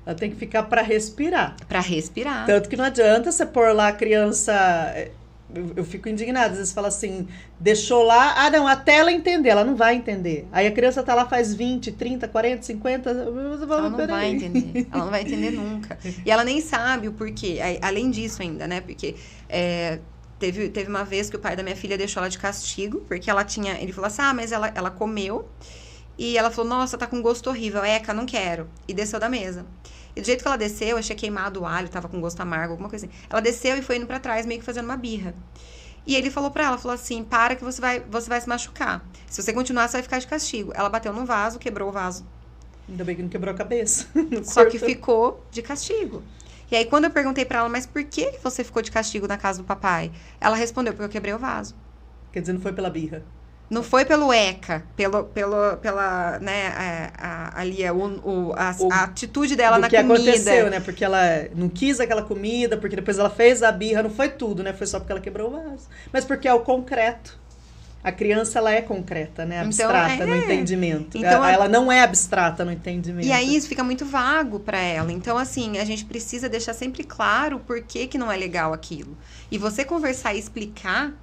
Speaker 1: Ela tem que ficar para respirar.
Speaker 2: Para respirar.
Speaker 1: Tanto que não adianta você pôr lá a criança... Eu fico indignada, às vezes fala assim, deixou lá, não, até ela entender, ela não vai entender. Aí a criança tá lá faz 20, 30, 40, 50,
Speaker 2: ela não vai entender, ela não vai entender nunca. E ela nem sabe o porquê, além disso ainda, né, porque teve uma vez que o pai da minha filha deixou ela de castigo, porque ele falou assim, mas ela comeu, e ela falou, nossa, tá com gosto horrível, Eca, não quero, e desceu da mesa. E do jeito que ela desceu, eu achei queimado o alho, tava com gosto amargo, alguma coisa assim. Ela desceu e foi indo pra trás, meio que fazendo uma birra. E ele falou pra ela, falou assim, para que você vai se machucar. Se você continuar, você vai ficar de castigo. Ela bateu no vaso, quebrou o vaso.
Speaker 1: Ainda bem que não quebrou a cabeça.
Speaker 2: Só que ficou de castigo. E aí, quando eu perguntei pra ela, mas por que você ficou de castigo na casa do papai? Ela respondeu, porque eu quebrei o vaso.
Speaker 1: Quer dizer, não foi pela birra.
Speaker 2: Não foi pelo ECA, pela, né, ali a atitude dela na comida. O que
Speaker 1: aconteceu, né? Porque ela não quis aquela comida, porque depois ela fez a birra, não foi tudo, né? Foi só porque ela quebrou o vaso. Mas porque é o concreto. A criança, ela é concreta, né? Abstrata então, no entendimento. Então, ela não é abstrata no entendimento.
Speaker 2: E aí, isso fica muito vago para ela. Então, assim, a gente precisa deixar sempre claro por que não é legal aquilo. E você conversar e explicar...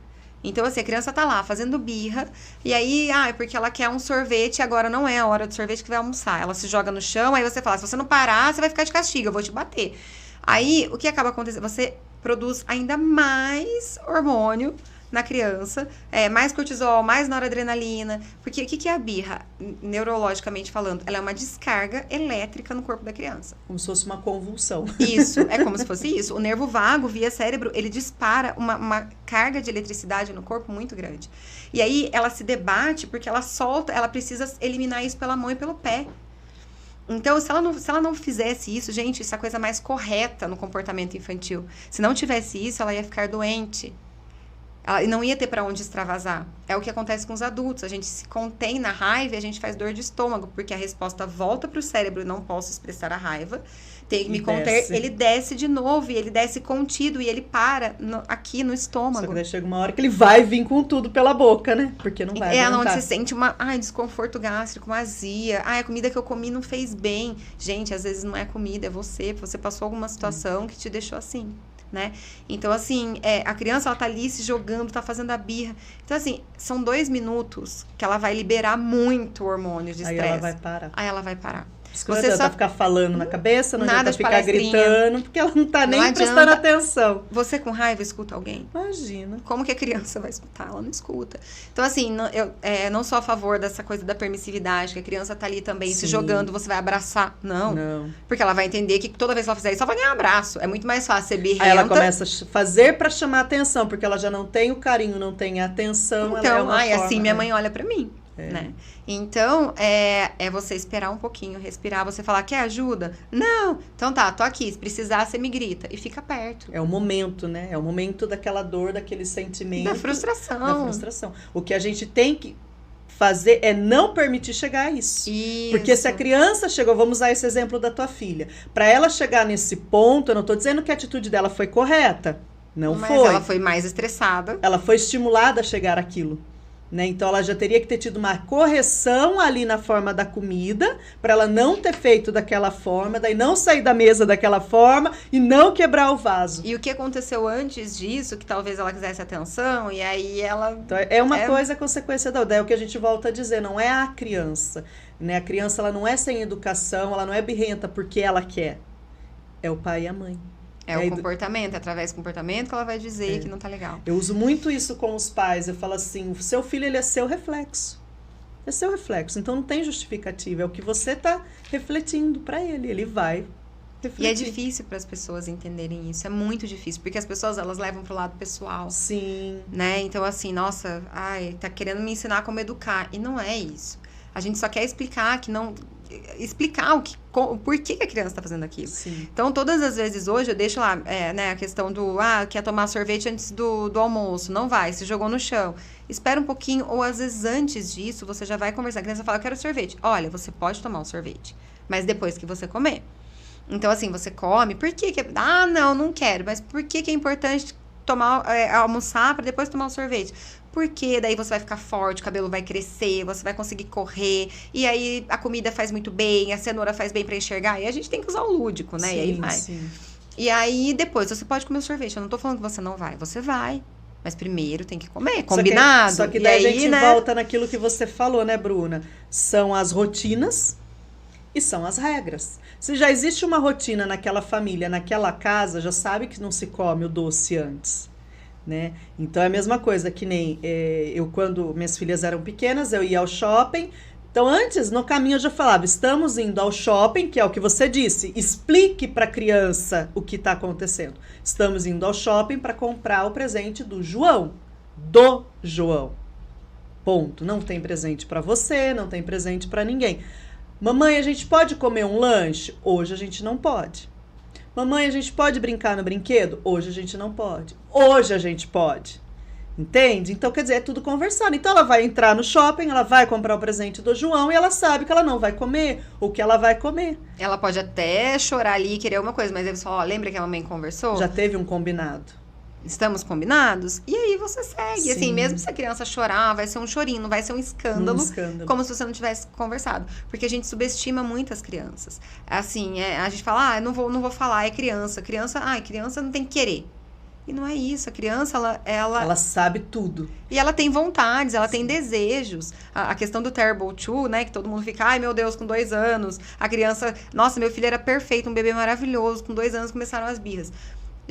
Speaker 2: Então, assim, a criança tá lá fazendo birra, e aí, é porque ela quer um sorvete, e agora não é a hora do sorvete que vai almoçar. Ela se joga no chão, aí você fala, se você não parar, você vai ficar de castigo, eu vou te bater. Aí, o que acaba acontecendo? Você produz ainda mais hormônio na criança, mais cortisol, mais noradrenalina. Porque o que é a birra, neurologicamente falando? Ela é uma descarga elétrica no corpo da criança.
Speaker 1: Como se fosse uma convulsão.
Speaker 2: Isso, é como se fosse isso. O nervo vago, via cérebro, ele dispara uma carga de eletricidade no corpo muito grande. E aí, ela se debate porque ela solta, ela precisa eliminar isso pela mão e pelo pé. Então, se ela não fizesse isso, gente, isso é a coisa mais correta no comportamento infantil. Se não tivesse isso, ela ia ficar doente. Ela não ia ter para onde extravasar. É o que acontece com os adultos. A gente se contém na raiva e a gente faz dor de estômago, porque a resposta volta para o cérebro, não posso expressar a raiva. Tem que me conter, ele desce de novo, e ele desce contido, e ele para aqui no estômago.
Speaker 1: Só que daí chega uma hora que ele vai vir com tudo pela boca, né? Porque não vai aguentar.
Speaker 2: Onde você sente desconforto gástrico, uma azia. A comida que eu comi não fez bem. Gente, às vezes não é comida, é você. Você passou alguma situação que te deixou assim, né? Então, assim, a criança, ela tá ali se jogando, tá fazendo a birra. Então, assim, são 2 minutos que ela vai liberar muito hormônio de estresse.
Speaker 1: Aí ela vai parar.
Speaker 2: Aí ela vai parar.
Speaker 1: Não adianta ficar falando na cabeça, não adianta ficar gritando, porque ela não tá nem prestando atenção.
Speaker 2: Você com raiva escuta alguém?
Speaker 1: Imagina.
Speaker 2: Como que a criança vai escutar? Ela não escuta. Então, assim, eu não sou a favor dessa coisa da permissividade, que a criança tá ali também se jogando, você vai abraçar. Não. Porque ela vai entender que toda vez que ela fizer isso, ela vai ganhar um abraço. É muito mais fácil ser birrenta.
Speaker 1: Aí ela começa a fazer pra chamar atenção, porque ela já não tem o carinho, não tem a atenção.
Speaker 2: Então, assim minha mãe olha pra mim. Né? Então, é você esperar um pouquinho, respirar, você falar, quer ajuda? Não! Então tá, tô aqui, se precisar, você me grita. E fica perto.
Speaker 1: É o momento, né? É o momento daquela dor, daquele sentimento.
Speaker 2: Da frustração.
Speaker 1: Da frustração. O que a gente tem que fazer é não permitir chegar a isso. Porque se a criança chegou, vamos usar esse exemplo da tua filha, para ela chegar nesse ponto, eu não tô dizendo que a atitude dela foi correta. Mas foi.
Speaker 2: Ela foi mais estressada.
Speaker 1: Ela foi estimulada a chegar àquilo. Né? Então, ela já teria que ter tido uma correção ali na forma da comida, para ela não ter feito daquela forma, daí não sair da mesa daquela forma e não quebrar o vaso.
Speaker 2: E o que aconteceu antes disso, que talvez ela quisesse atenção, e aí ela...
Speaker 1: Então, é uma coisa consequência da outra. É o que a gente volta a dizer, não é a criança. Né? A criança, ela não é sem educação, ela não é birrenta porque ela quer. É o pai e a mãe.
Speaker 2: É o comportamento, é através do comportamento que ela vai dizer que não tá legal.
Speaker 1: Eu uso muito isso com os pais. Eu falo assim, o seu filho, ele é seu reflexo. É seu reflexo. Então, não tem justificativa. É o que você tá refletindo para ele. Ele vai refletir.
Speaker 2: E é difícil para as pessoas entenderem isso. É muito difícil. Porque as pessoas, elas levam pro lado pessoal.
Speaker 1: Sim.
Speaker 2: Né? Então, assim, nossa, tá querendo me ensinar como educar. E não é isso. A gente só quer explicar que não... explicar o porquê que a criança está fazendo aquilo.
Speaker 1: Sim.
Speaker 2: Então, todas as vezes hoje, eu deixo lá, né, a questão do, quer tomar sorvete antes do almoço, não vai, se jogou no chão. Espera um pouquinho, ou às vezes antes disso, você já vai conversar. A criança fala, eu quero sorvete. Olha, você pode tomar um sorvete, mas depois que você comer. Então, assim, você come, por que não quero, mas por que é importante almoçar para depois tomar um sorvete? Porque daí você vai ficar forte, o cabelo vai crescer, você vai conseguir correr, e aí a comida faz muito bem, a cenoura faz bem para enxergar, e a gente tem que usar o lúdico, né?
Speaker 1: Sim,
Speaker 2: e aí vai.
Speaker 1: Sim.
Speaker 2: E aí depois você pode comer o sorvete, eu não tô falando que você não vai, você vai. Mas primeiro tem que comer, combinado.
Speaker 1: Só que daí a gente volta naquilo que você falou, né, Bruna? São as rotinas e são as regras. Se já existe uma rotina naquela família, naquela casa, já sabe que não se come o doce antes. Né? Então é a mesma coisa que nem eu, quando minhas filhas eram pequenas, eu ia ao shopping. Então antes, no caminho eu já falava, estamos indo ao shopping, que é o que você disse, explique para a criança o que está acontecendo. Estamos indo ao shopping para comprar o presente do João. Ponto. Não tem presente para você, não tem presente para ninguém. Mamãe, a gente pode comer um lanche? Hoje a gente não pode. Mamãe, a gente pode brincar no brinquedo? Hoje a gente não pode. Hoje a gente pode. Entende? Então, quer dizer, é tudo conversado. Então, ela vai entrar no shopping, ela vai comprar o presente do João e ela sabe que ela não vai comer o que ela vai comer.
Speaker 2: Ela pode até chorar ali e querer alguma coisa, mas ele fala, lembra que a mamãe conversou?
Speaker 1: Já teve um combinado.
Speaker 2: Estamos combinados? E aí você segue.
Speaker 1: Sim.
Speaker 2: Assim, mesmo se a criança chorar, vai ser um chorinho, não vai ser um escândalo. Como se você não tivesse conversado. Porque a gente subestima muito as crianças. Assim, a gente fala, não vou falar, é criança. Criança não tem que querer. E não é isso. A criança,
Speaker 1: ela sabe tudo.
Speaker 2: E ela tem vontades, ela tem desejos. A questão do Terrible 2, né? Que todo mundo fica, ai meu Deus, com 2 anos. A criança, nossa, meu filho era perfeito, um bebê maravilhoso. Com 2 anos começaram as birras.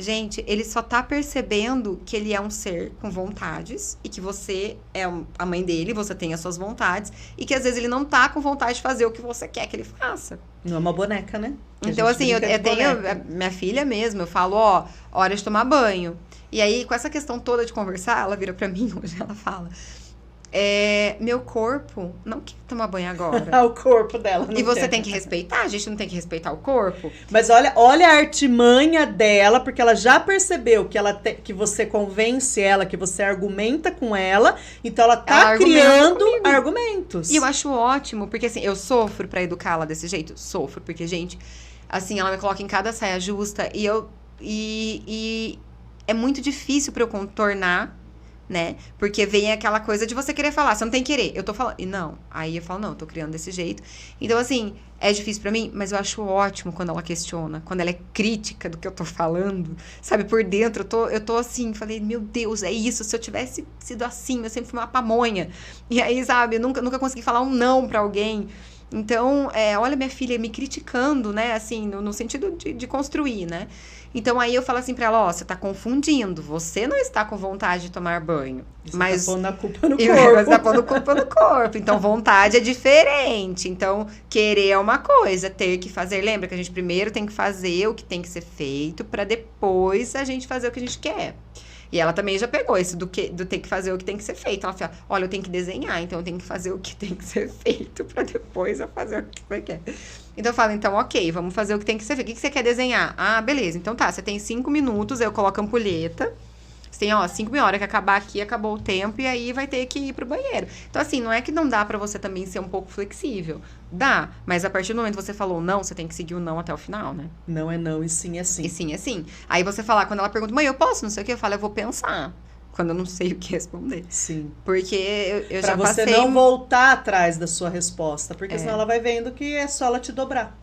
Speaker 2: Gente, ele só tá percebendo que ele é um ser com vontades e que você é a mãe dele, você tem as suas vontades e que às vezes ele não tá com vontade de fazer o que você quer que ele faça.
Speaker 1: Não é uma boneca, né? Que a
Speaker 2: Então,
Speaker 1: gente
Speaker 2: assim, eu
Speaker 1: brinca de
Speaker 2: tenho
Speaker 1: boneca.
Speaker 2: minha filha mesmo, eu falo, ó, hora de tomar banho. E aí, com essa questão toda de conversar, ela vira pra mim hoje, ela fala, meu corpo não quer tomar banho agora.
Speaker 1: O corpo dela. Não
Speaker 2: E você
Speaker 1: quer.
Speaker 2: tem que respeitar, a gente não tem que respeitar o corpo.
Speaker 1: Mas olha a artimanha dela, porque ela já percebeu que, que você convence ela, que você argumenta com ela, então ela tá
Speaker 2: Ela argumenta
Speaker 1: criando
Speaker 2: comigo.
Speaker 1: argumentos.
Speaker 2: E eu acho ótimo, porque assim, eu sofro pra educá-la desse jeito. Sofro, porque, gente, assim, ela me coloca em cada saia justa e é muito difícil pra eu contornar, né? Porque vem aquela coisa de você querer falar, você não tem que querer. Eu tô falando, e não. Aí eu falo, não, eu tô criando desse jeito. Então, assim, é difícil pra mim, mas eu acho ótimo quando ela questiona, quando ela é crítica do que eu tô falando. Sabe, por dentro, eu tô assim, falei, meu Deus, é isso. Se eu tivesse sido assim, eu sempre fui uma pamonha. E aí, sabe, eu nunca consegui falar um não pra alguém. Então, olha minha filha me criticando, né? Assim, no sentido de construir, né? Então, aí eu falo assim pra ela, ó, você tá confundindo. Você não está com vontade de tomar banho.
Speaker 1: Você
Speaker 2: Mas
Speaker 1: tá pondo a culpa no
Speaker 2: você
Speaker 1: corpo.
Speaker 2: tá pondo culpa no corpo. Então, vontade é diferente. Então, querer é uma coisa, ter que fazer. Lembra que a gente primeiro tem que fazer o que tem que ser feito pra depois a gente fazer o que a gente quer. E ela também já pegou isso do ter que fazer o que tem que ser feito. Ela fala, olha, eu tenho que desenhar, então eu tenho que fazer o que tem que ser feito pra depois eu fazer o que você quer. Então eu falo, então, ok, vamos fazer o que tem que ser feito. O que você quer desenhar? Ah, beleza. Então tá, você tem 5 minutos, eu coloco a ampulheta. Você tem, 5 minutos, hora que acabar aqui, acabou o tempo, e aí vai ter que ir pro banheiro. Então, assim, não é que não dá pra você também ser um pouco flexível. Dá, mas a partir do momento que você falou não, você tem que seguir o não até o final, né?
Speaker 1: Não é não, e sim é sim.
Speaker 2: E sim, é sim. Aí você falar, quando ela pergunta, mãe, eu posso? Não sei o que, eu falo, eu vou pensar. Quando eu não sei o que responder.
Speaker 1: Sim.
Speaker 2: Porque eu
Speaker 1: Pra
Speaker 2: já
Speaker 1: você
Speaker 2: passei...
Speaker 1: não voltar atrás da sua resposta, porque senão ela vai vendo que é só ela te dobrar.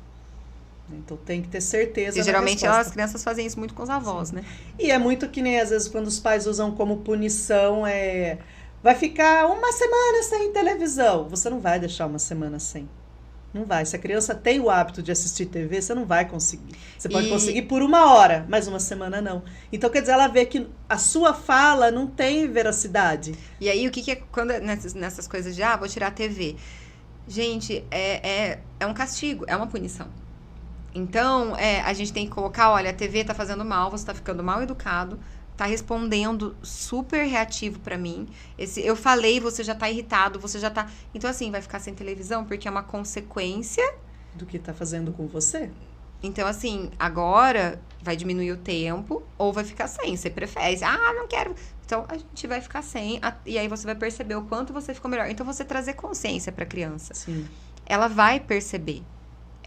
Speaker 1: Então tem que ter certeza
Speaker 2: E
Speaker 1: na
Speaker 2: geralmente
Speaker 1: resposta.
Speaker 2: as crianças fazem isso muito com os avós, né?
Speaker 1: E é muito que nem às vezes quando os pais usam como punição, vai ficar uma semana sem televisão. Você não vai deixar uma semana sem. Não vai. Se a criança tem o hábito de assistir TV, você não vai conseguir. Você pode conseguir por 1 hora, mas uma semana não. Então, quer dizer, ela vê que a sua fala não tem veracidade.
Speaker 2: E aí, o que é quando nessas coisas de, vou tirar a TV? Gente, é um castigo, é uma punição. Então, a gente tem que colocar, olha, a TV tá fazendo mal, você tá ficando mal educado, tá respondendo super reativo pra mim. Eu falei, você já tá irritado, você já tá... Então, assim, vai ficar sem televisão porque é uma consequência.
Speaker 1: Do que tá fazendo com você.
Speaker 2: Então, assim, agora vai diminuir o tempo ou vai ficar sem. Você prefere, não quero... Então, a gente vai ficar sem, e aí você vai perceber o quanto você ficou melhor. Então, você trazer consciência pra criança.
Speaker 1: Sim.
Speaker 2: Ela vai perceber.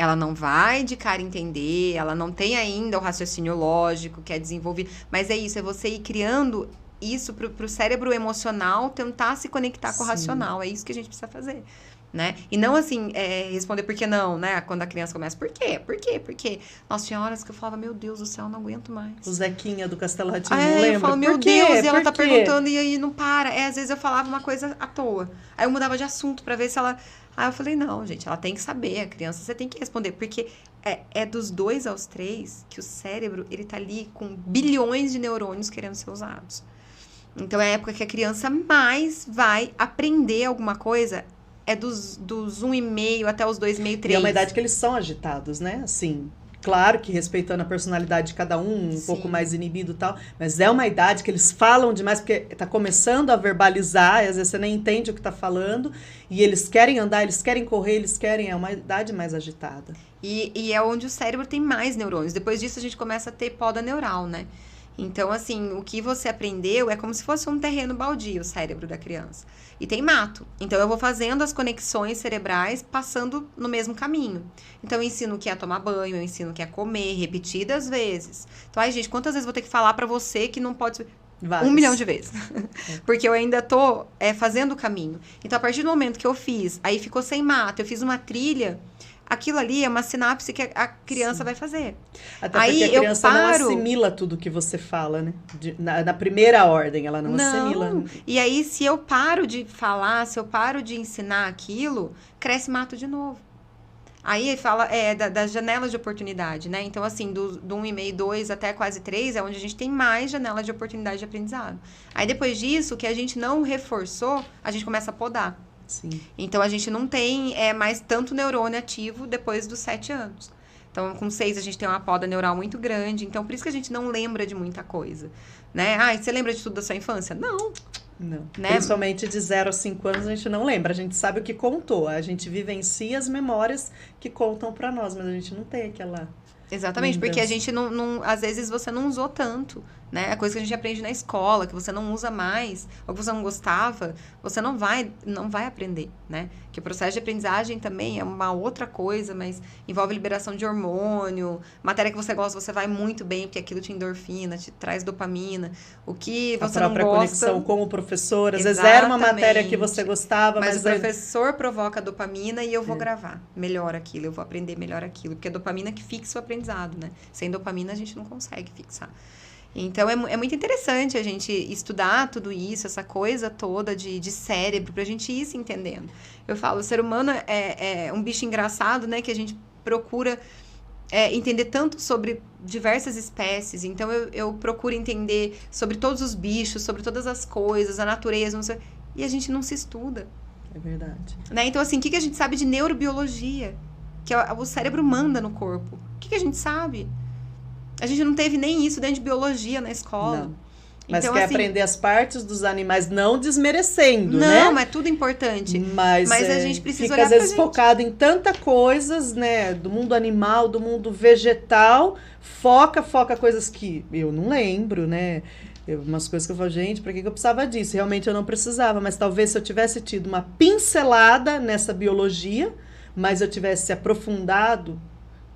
Speaker 2: Ela não vai de cara entender, ela não tem ainda o raciocínio lógico que é desenvolvido. Mas é isso, é você ir criando isso pro cérebro emocional tentar se conectar com o racional. É isso que a gente precisa fazer, né? E não assim, responder por que não, né? Quando a criança começa, por quê? Por quê? Por quê? Nossa, tinha horas que eu falava, meu Deus do céu, eu não aguento mais.
Speaker 1: O Zequinha do Castelo Rá-Tim, não lembra?
Speaker 2: Eu falo, meu
Speaker 1: Por quê?
Speaker 2: Deus, e ela
Speaker 1: Por
Speaker 2: tá
Speaker 1: quê?
Speaker 2: perguntando e aí não para. Às vezes eu falava uma coisa à toa. Aí eu mudava de assunto pra ver se ela... Aí eu falei, não, gente, ela tem que saber, a criança você tem que responder, porque é dos 2 aos 3 que o cérebro, ele tá ali com bilhões de neurônios querendo ser usados. Então, é a época que a criança mais vai aprender alguma coisa, dos 1,5 até os 2,5, 3.
Speaker 1: E é uma idade que eles são agitados, né? Assim, claro que respeitando a personalidade de cada um
Speaker 2: Sim.
Speaker 1: pouco mais inibido e tal, mas é uma idade que eles falam demais, porque tá começando a verbalizar, e às vezes você nem entende o que tá falando, e eles querem andar, eles querem correr, é uma idade mais agitada.
Speaker 2: E é onde o cérebro tem mais neurônios. Depois disso, a gente começa a ter poda neural, né? Então, assim, o que você aprendeu é como se fosse um terreno baldio, o cérebro da criança. E tem mato. Então, eu vou fazendo as conexões cerebrais, passando no mesmo caminho. Então, eu ensino o que é tomar banho, eu ensino o que é comer, repetidas vezes. Então, gente, quantas vezes eu vou ter que falar pra você que não pode...
Speaker 1: Várias.
Speaker 2: 1 milhão de vezes. Porque eu ainda tô fazendo o caminho. Então, a partir do momento que eu fiz, aí ficou sem mato, eu fiz uma trilha... Aquilo ali é uma sinapse que a criança vai fazer.
Speaker 1: Até
Speaker 2: aí
Speaker 1: porque a criança
Speaker 2: eu
Speaker 1: não
Speaker 2: paro...
Speaker 1: assimila tudo que você fala, né? Na primeira ordem, ela não assimila.
Speaker 2: E aí, se eu paro de falar, se eu paro de ensinar aquilo, cresce mato de novo. Aí fala das janelas de oportunidade, né? Então, assim, do 1,5, 2 até quase 3 é onde a gente tem mais janelas de oportunidade de aprendizado. Aí, depois disso, que a gente não reforçou, a gente começa a podar.
Speaker 1: Sim.
Speaker 2: Então, a gente não tem mais tanto neurônio ativo depois dos 7 anos. Então, com 6, a gente tem uma poda neural muito grande. Então, por isso que a gente não lembra de muita coisa, né? Ah, e você lembra de tudo da sua infância? Não.
Speaker 1: Não.
Speaker 2: Né?
Speaker 1: Principalmente de 0 a 5 anos a gente não lembra. A gente sabe o que contou. A gente vivencia as memórias que contam pra nós, mas a gente não tem aquela...
Speaker 2: Exatamente,
Speaker 1: lembrança.
Speaker 2: porque a gente não... Às vezes você não usou tanto, né? A coisa que a gente aprende na escola, que você não usa mais, ou que você não gostava, você não vai aprender, né? Que o processo de aprendizagem também é uma outra coisa, mas envolve liberação de hormônio, matéria que você gosta, você vai muito bem, porque aquilo te endorfina, te traz dopamina. O que você não gosta...
Speaker 1: A própria conexão com o professor, às vezes era uma matéria que você gostava,
Speaker 2: mas
Speaker 1: mas
Speaker 2: o professor provoca dopamina e eu vou gravar melhor aquilo, eu vou aprender melhor aquilo, porque é dopamina que fixa o aprendizado, né? Sem dopamina a gente não consegue fixar. Então, é muito interessante a gente estudar tudo isso, essa coisa toda de cérebro, pra gente ir se entendendo. Eu falo, o ser humano é um bicho engraçado, né? Que a gente procura entender tanto sobre diversas espécies. Então, eu procuro entender sobre todos os bichos, sobre todas as coisas, a natureza, não sei, e a gente não se estuda.
Speaker 1: É verdade.
Speaker 2: Né? Então, assim, o que a gente sabe de neurobiologia? Que o cérebro manda no corpo. O que a gente sabe? A gente não teve nem isso dentro de biologia na escola.
Speaker 1: Não. Mas
Speaker 2: então,
Speaker 1: quer
Speaker 2: assim,
Speaker 1: aprender as partes dos animais, não desmerecendo,
Speaker 2: não,
Speaker 1: né?
Speaker 2: Não, mas tudo importante.
Speaker 1: Mas
Speaker 2: a gente precisa
Speaker 1: fica,
Speaker 2: olhar
Speaker 1: às vezes,
Speaker 2: pra gente.
Speaker 1: focado em tanta coisas, né? Do mundo animal, do mundo vegetal. Foca coisas que eu não lembro, né? Umas coisas que eu falo, gente, pra que eu precisava disso? Realmente eu não precisava, mas talvez se eu tivesse tido uma pincelada nessa biologia, mas eu tivesse aprofundado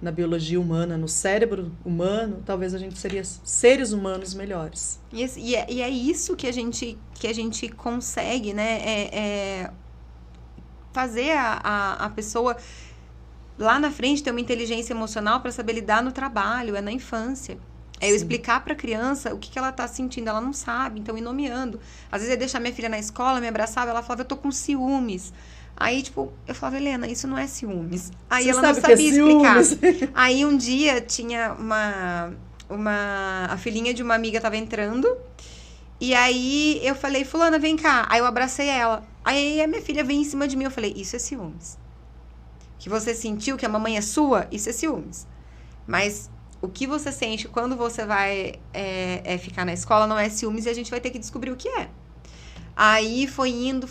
Speaker 1: na biologia humana, no cérebro humano, talvez a gente seria seres humanos melhores.
Speaker 2: E é isso que a gente consegue, né? Fazer a pessoa lá na frente ter uma inteligência emocional para saber lidar no trabalho, na infância. Eu explicar para a criança o que ela está sentindo, ela não sabe, então ir nomeando. Às vezes eu ia deixar minha filha na escola, me abraçava, ela falava, eu tô com ciúmes. Aí, tipo, eu falava, Helena, isso não é ciúmes. Aí ela não sabia explicar. Aí um dia tinha a filhinha de uma amiga tava entrando, e aí eu falei, fulana, vem cá. Aí eu abracei ela. Aí a minha filha veio em cima de mim, eu falei, isso é ciúmes. Que você sentiu que a mamãe é sua, isso é ciúmes. Mas o que você sente quando você vai ficar na escola não é ciúmes, e a gente vai ter que descobrir o que é. Aí foi indo.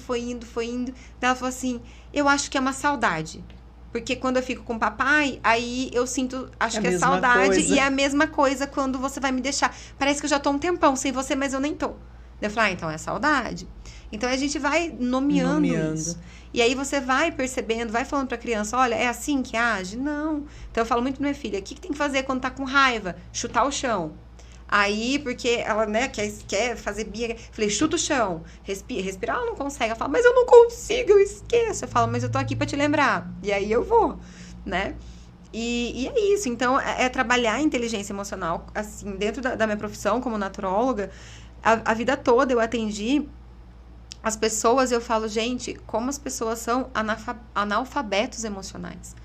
Speaker 2: Ela falou assim, eu acho que é uma saudade. Porque quando eu fico com o papai, aí eu sinto, acho que é saudade. Coisa. E é a mesma coisa quando você vai me deixar. Parece que eu já tô um tempão sem você, mas eu nem tô. Eu falei, então é saudade. Então a gente vai nomeando isso. E aí você vai percebendo, vai falando pra criança, olha, é assim que age? Não. Então eu falo muito pra minha filha, o que tem que fazer quando tá com raiva? Chutar o chão. Aí, porque ela, né, quer fazer birra. Falei, chuta o chão. Respirar ela não consegue. Ela fala, mas eu não consigo, eu esqueço. Eu falo, mas eu tô aqui pra te lembrar. E aí eu vou, né? E é isso. Então, é trabalhar a inteligência emocional, assim, dentro da minha profissão como naturóloga. A vida toda eu atendi as pessoas, eu falo, gente, como as pessoas são analfabetos emocionais.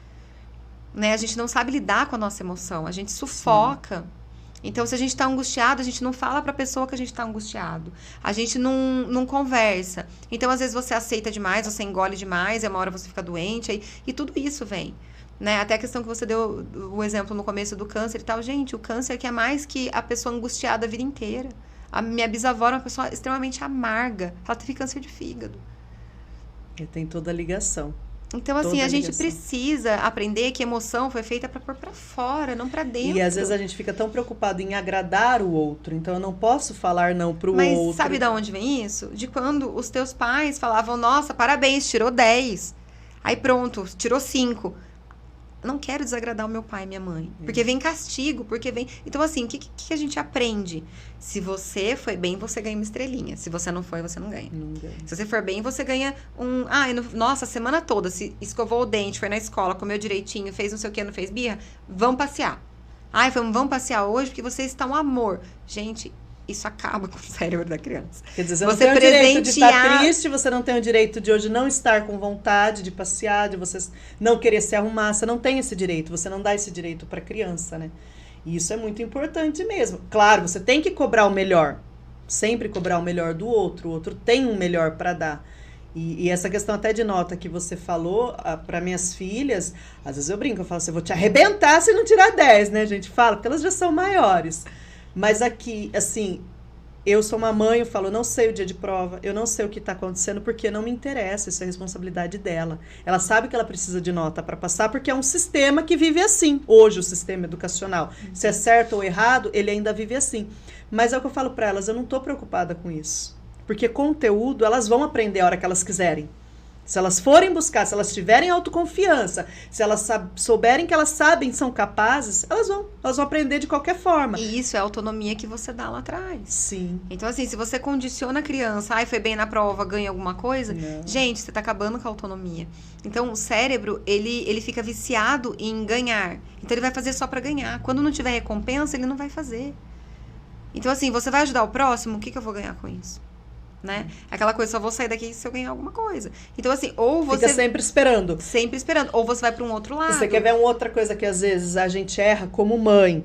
Speaker 2: Né? A gente não sabe lidar com a nossa emoção. A gente sufoca. Sim. Então, se a gente está angustiado, a gente não fala para a pessoa que a gente está angustiado. A gente não conversa. Então, às vezes, você aceita demais, você engole demais, e uma hora você fica doente. E tudo isso vem. Né? Até a questão que você deu o exemplo no começo do câncer e tal. Gente, o câncer que é mais que a pessoa angustiada a vida inteira. A minha bisavó era uma pessoa extremamente amarga. Ela teve câncer de fígado.
Speaker 1: E tem toda a ligação.
Speaker 2: Então, assim, a gente precisa aprender que emoção foi feita para pôr para fora, não para dentro.
Speaker 1: E às vezes a gente fica tão preocupado em agradar o outro, então eu não posso falar não pro outro.
Speaker 2: Mas sabe de onde vem isso? De quando os teus pais falavam, nossa, parabéns, tirou 10. Aí pronto, tirou 5. Não quero desagradar o meu pai e minha mãe. Porque vem castigo, porque vem... Então, assim, o que a gente aprende? Se você foi bem, você ganha uma estrelinha. Se você não foi, você não ganha.
Speaker 1: Não ganha.
Speaker 2: Se você for bem, você ganha um... Nossa, a semana toda, se escovou o dente, foi na escola, comeu direitinho, fez não sei o que, não fez birra, vamos passear. Vamos passear hoje porque você está um amor. Gente, isso acaba com o cérebro da criança.
Speaker 1: Quer dizer, você não tem o direito de estar triste, você não tem o direito de hoje não estar com vontade de passear, de você não querer se arrumar, você não tem esse direito, você não dá esse direito para a criança, né? E isso é muito importante mesmo. Claro, você tem que cobrar o melhor, sempre cobrar o melhor do outro, o outro tem um melhor para dar. E essa questão até de nota que você falou para minhas filhas, às vezes eu brinco, eu falo assim, eu vou te arrebentar se não tirar 10, né, gente? Fala, porque elas já são maiores. Mas aqui, assim, eu sou uma mãe, eu falo, eu não sei o dia de prova, eu não sei o que está acontecendo, porque não me interessa, isso é responsabilidade dela. Ela sabe que ela precisa de nota para passar, porque é um sistema que vive assim, hoje o sistema educacional. Se é certo ou errado, ele ainda vive assim. Mas é o que eu falo para elas, eu não estou preocupada com isso. Porque conteúdo, elas vão aprender a hora que elas quiserem. Se elas forem buscar, se elas tiverem autoconfiança, se elas souberem que elas sabem, são capazes, elas vão aprender de qualquer forma.
Speaker 2: E isso é a autonomia que você dá lá atrás.
Speaker 1: Sim.
Speaker 2: Então, assim, se você condiciona a criança, foi bem na prova, ganha alguma coisa,
Speaker 1: Não.
Speaker 2: Gente, você tá acabando com a autonomia. Então, o cérebro, ele fica viciado em ganhar. Então, ele vai fazer só pra ganhar. Quando não tiver recompensa, ele não vai fazer. Então, assim, você vai ajudar o próximo, o que eu vou ganhar com isso? Né? Aquela coisa, só vou sair daqui se eu ganhar alguma coisa. Então, assim, ou você...
Speaker 1: Fica sempre esperando.
Speaker 2: Sempre esperando. Ou você vai para um outro lado.
Speaker 1: E você quer ver uma outra coisa que às vezes a gente erra como mãe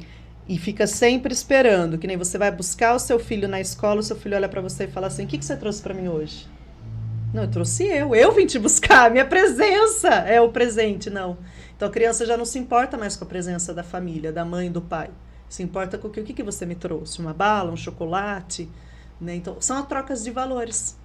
Speaker 1: e fica sempre esperando, que nem você vai buscar o seu filho na escola, o seu filho olha para você e fala assim, o que você trouxe para mim hoje? Não, eu trouxe eu vim te buscar, minha presença é o presente, não. Então a criança já não se importa mais com a presença da família, da mãe e do pai. Se importa com o que você me trouxe? Uma bala, um chocolate... Né? Então, são trocas de valores.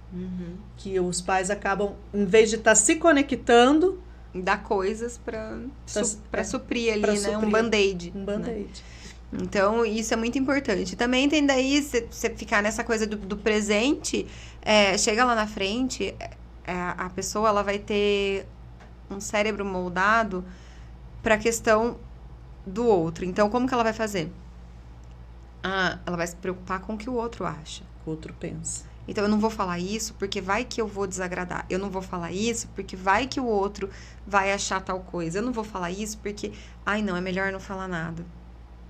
Speaker 1: Que os pais acabam, em vez de estar se conectando...
Speaker 2: Dar coisas para suprir ali,
Speaker 1: pra
Speaker 2: né?
Speaker 1: suprir.
Speaker 2: Um band-aid.
Speaker 1: Um band-aid.
Speaker 2: Né? Então, isso é muito importante. Também tem daí, você ficar nessa coisa do presente, chega lá na frente, a pessoa ela vai ter um cérebro moldado para a questão do outro. Então, como que ela vai fazer? Ela vai se preocupar com o que o outro acha.
Speaker 1: O outro pensa.
Speaker 2: Então, eu não vou falar isso porque vai que eu vou desagradar. Eu não vou falar isso porque vai que o outro vai achar tal coisa. Eu não vou falar isso porque... não, é melhor não falar nada.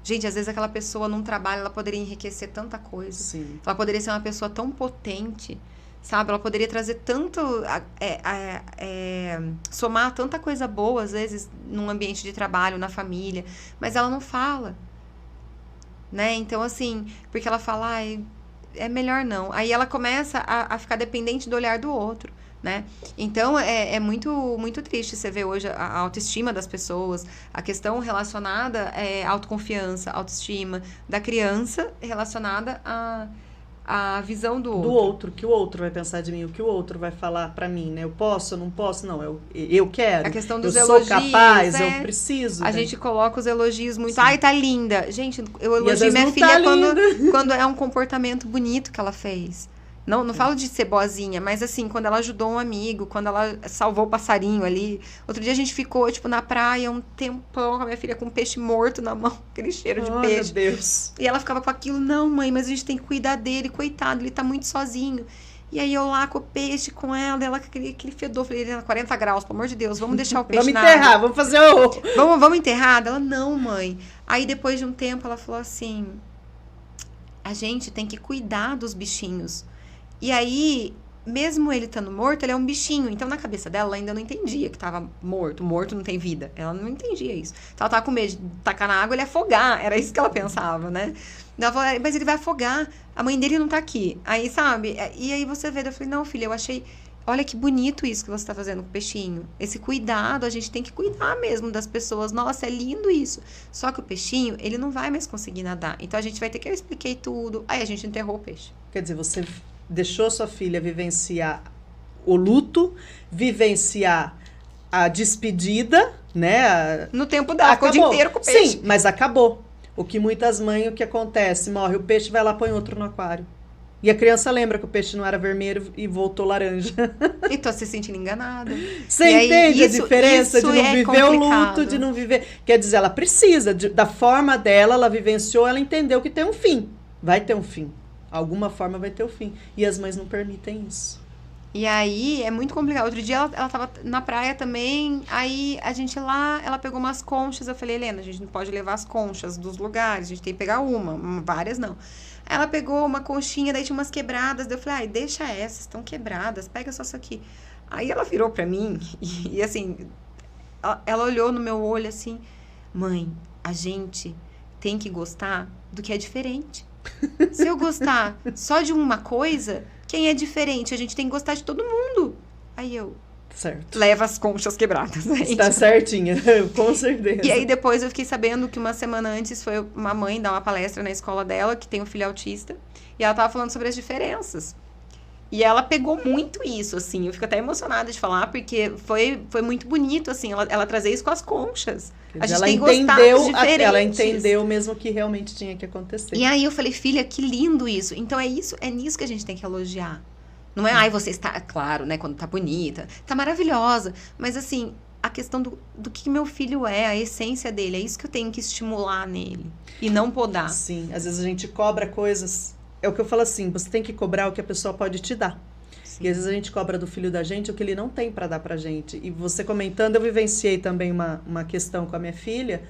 Speaker 2: Gente, às vezes aquela pessoa num trabalho, ela poderia enriquecer tanta coisa.
Speaker 1: Sim.
Speaker 2: Ela poderia ser uma pessoa tão potente, sabe? Ela poderia trazer tanto... somar tanta coisa boa, às vezes, num ambiente de trabalho, na família. Mas ela não fala. Né? Então, assim, porque ela fala, é melhor não. Aí ela começa a ficar dependente do olhar do outro, né? Então, é muito, muito triste você ver hoje a autoestima das pessoas, a questão relacionada à autoconfiança, autoestima da criança relacionada a visão do outro.
Speaker 1: Do outro, o que o outro vai pensar de mim, o que o outro vai falar pra mim, né? Eu posso, eu não posso? Não, eu quero.
Speaker 2: A questão dos
Speaker 1: eu
Speaker 2: elogios,
Speaker 1: sou capaz,
Speaker 2: né?
Speaker 1: Eu preciso.
Speaker 2: A gente coloca os elogios muito... Sim. Tá linda. Gente, eu elogio minha filha
Speaker 1: tá
Speaker 2: quando é um comportamento bonito que ela fez. Não falo de ser boazinha, mas assim, quando ela ajudou um amigo, quando ela salvou o passarinho ali. Outro dia a gente ficou, na praia, um tempão com a minha filha com um peixe morto na mão, aquele cheiro de peixe.
Speaker 1: Meu Deus.
Speaker 2: E ela ficava com aquilo, não, mãe, mas a gente tem que cuidar dele, coitado, ele tá muito sozinho. E aí eu lá com o peixe, com ela com aquele fedor, falei, 40 graus, pelo amor de Deus, vamos deixar o peixe
Speaker 1: na água. Vamos enterrar, vamos fazer o...
Speaker 2: Vamos enterrar? Ela, não, mãe. Aí depois de um tempo ela falou assim, a gente tem que cuidar dos bichinhos. E aí, mesmo ele estando morto, ele é um bichinho. Então, na cabeça dela, ela ainda não entendia que estava morto. Morto não tem vida. Ela não entendia isso. Então, ela estava com medo de tacar na água e ele afogar. Era isso que ela pensava, né? Ela falou, mas ele vai afogar. A mãe dele não tá aqui. Aí, sabe? E aí você vê, eu falei, não, filha, eu achei... Olha que bonito isso que você está fazendo com o peixinho. Esse cuidado, a gente tem que cuidar mesmo das pessoas. Nossa, é lindo isso. Só que o peixinho, ele não vai mais conseguir nadar. Então, a gente vai ter que... Eu expliquei tudo. Aí, a gente enterrou o peixe.
Speaker 1: Quer dizer, você... deixou sua filha vivenciar o luto, vivenciar a despedida, né?
Speaker 2: No tempo dela, ficou o dia inteiro com o peixe.
Speaker 1: Sim, mas acabou. O que muitas mães, o que acontece? Morre o peixe, vai lá, põe outro no aquário. E a criança lembra que o peixe não era vermelho e voltou laranja.
Speaker 2: E tô se sentindo enganada.
Speaker 1: Você entende a diferença de não viver o luto, de não viver... Quer dizer, ela precisa, da forma dela, ela vivenciou, ela entendeu que tem um fim. Vai ter um fim. Alguma forma vai ter o fim. E as mães não permitem isso.
Speaker 2: E aí, é muito complicado. Outro dia, ela tava na praia também, aí a gente lá, ela pegou umas conchas, eu falei, Helena, a gente não pode levar as conchas dos lugares, a gente tem que pegar várias não. Ela pegou uma conchinha, daí tinha umas quebradas. Daí eu falei, ai, deixa essas, estão quebradas, pega só isso aqui. Aí ela virou pra mim e assim, ela olhou no meu olho assim, mãe, a gente tem que gostar do que é diferente. Se eu gostar só de uma coisa, quem é diferente? A gente tem que gostar de todo mundo. Aí eu...
Speaker 1: Certo.
Speaker 2: Leva as conchas quebradas, né?
Speaker 1: Está certinha, com certeza.
Speaker 2: E aí depois eu fiquei sabendo que uma semana antes foi uma mãe dar uma palestra na escola dela, que tem um filho autista, e ela tava falando sobre as diferenças. E ela pegou muito isso, assim, eu fico até emocionada de falar, porque foi muito bonito, assim, ela trazer isso com as conchas. A gente tem que gostar das diferentes.
Speaker 1: Ela entendeu mesmo o que realmente tinha que acontecer.
Speaker 2: E aí eu falei, filha, que lindo isso. Então é nisso que a gente tem que elogiar. Não é, ai, você está, claro, né, quando tá bonita, tá maravilhosa. Mas, assim, a questão do que meu filho é, a essência dele, é isso que eu tenho que estimular nele. E não podar.
Speaker 1: Sim, às vezes a gente cobra coisas. É o que eu falo assim, você tem que cobrar o que a pessoa pode te dar. Sim. E às vezes a gente cobra do filho da gente o que ele não tem para dar pra gente. E você comentando, eu vivenciei também uma questão com a minha filha,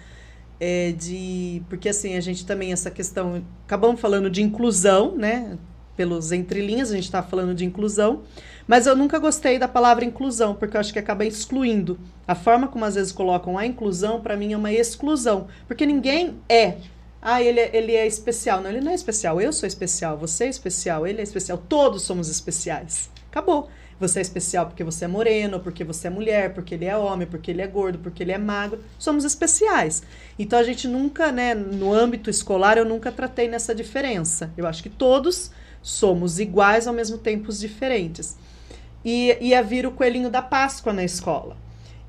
Speaker 1: porque assim, a gente também, essa questão, acabamos falando de inclusão, né? Pelos entrelinhas, a gente está falando de inclusão, mas eu nunca gostei da palavra inclusão, porque eu acho que acaba excluindo. A forma como às vezes colocam a inclusão, para mim é uma exclusão, porque ninguém é. Ah, ele é especial. Não, ele não é especial. Eu sou especial, você é especial, ele é especial. Todos somos especiais. Acabou. Você é especial porque você é moreno, porque você é mulher, porque ele é homem, porque ele é gordo, porque ele é magro. Somos especiais. Então a gente nunca, né, no âmbito escolar, eu nunca tratei nessa diferença. Eu acho que todos somos iguais, ao mesmo tempo diferentes. E ia vir o coelhinho da Páscoa na escola.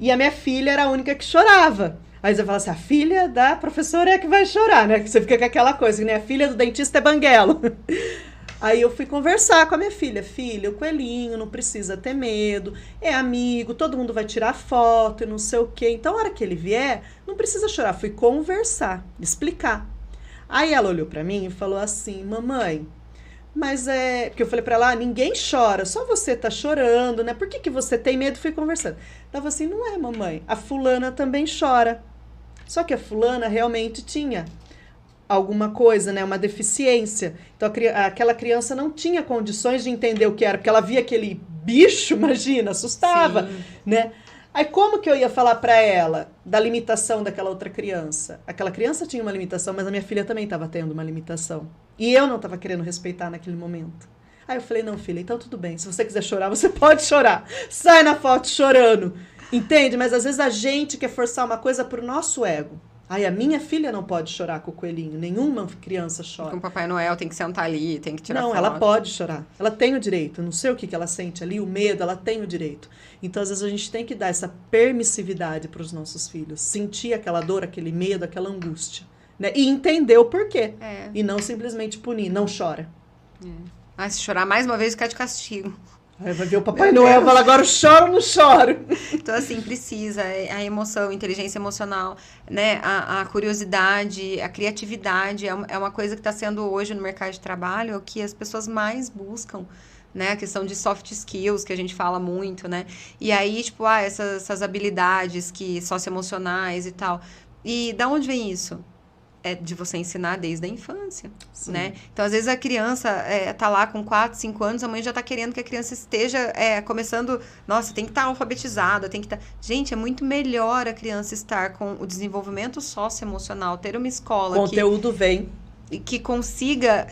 Speaker 1: E a minha filha era a única que chorava. Aí você fala assim, a filha da professora é a que vai chorar, né? Que você fica com aquela coisa, né? A filha do dentista é banguelo. Aí eu fui conversar com a minha filha. Filha, o coelhinho não precisa ter medo, é amigo, todo mundo vai tirar foto e não sei o quê. Então, a hora que ele vier, não precisa chorar. Fui conversar, explicar. Aí ela olhou pra mim e falou assim, mamãe, mas porque eu falei pra ela, ninguém chora, só você tá chorando, né? Por que você tem medo? Fui conversando. Tava assim, não é, mamãe, a fulana também chora. Só que a fulana realmente tinha alguma coisa, né? Uma deficiência. Então aquela criança não tinha condições de entender o que era, porque ela via aquele bicho, imagina, assustava, sim, né? Aí como que eu ia falar pra ela da limitação daquela outra criança? Aquela criança tinha uma limitação, mas a minha filha também estava tendo uma limitação. E eu não estava querendo respeitar naquele momento. Aí eu falei, não, filha, então tudo bem. Se você quiser chorar, você pode chorar. Sai na foto chorando. Entende? Mas às vezes a gente quer forçar uma coisa pro nosso ego. Aí a minha filha não pode chorar com o coelhinho. Nenhuma criança chora.
Speaker 2: Com o Papai Noel tem que sentar ali, tem que tirar foto.
Speaker 1: Não, ela pode chorar. Ela tem o direito. Não sei o que ela sente ali, o medo, ela tem o direito. Então, às vezes, a gente tem que dar essa permissividade para os nossos filhos. Sentir aquela dor, aquele medo, aquela angústia. Né? E entender o porquê. E não simplesmente punir. Não chora.
Speaker 2: Ah, se chorar mais uma vez, ficar de castigo.
Speaker 1: Aí vai ver o Papai Noel e fala, agora choro ou não choro?
Speaker 2: Então, assim, precisa a emoção, a inteligência emocional, né? A curiosidade, a criatividade é uma coisa que está sendo hoje no mercado de trabalho, é o que as pessoas mais buscam, né? A questão de soft skills, que a gente fala muito, né? E aí, tipo, essas habilidades socioemocionais e tal. E da onde vem isso? É de você ensinar desde a infância, sim, né? Então, às vezes, a criança tá lá com 4, 5 anos, a mãe já tá querendo que a criança esteja começando... Nossa, tem que estar alfabetizada, tem que estar... Gente, é muito melhor a criança estar com o desenvolvimento socioemocional, ter uma escola
Speaker 1: conteúdo vem...
Speaker 2: que consiga,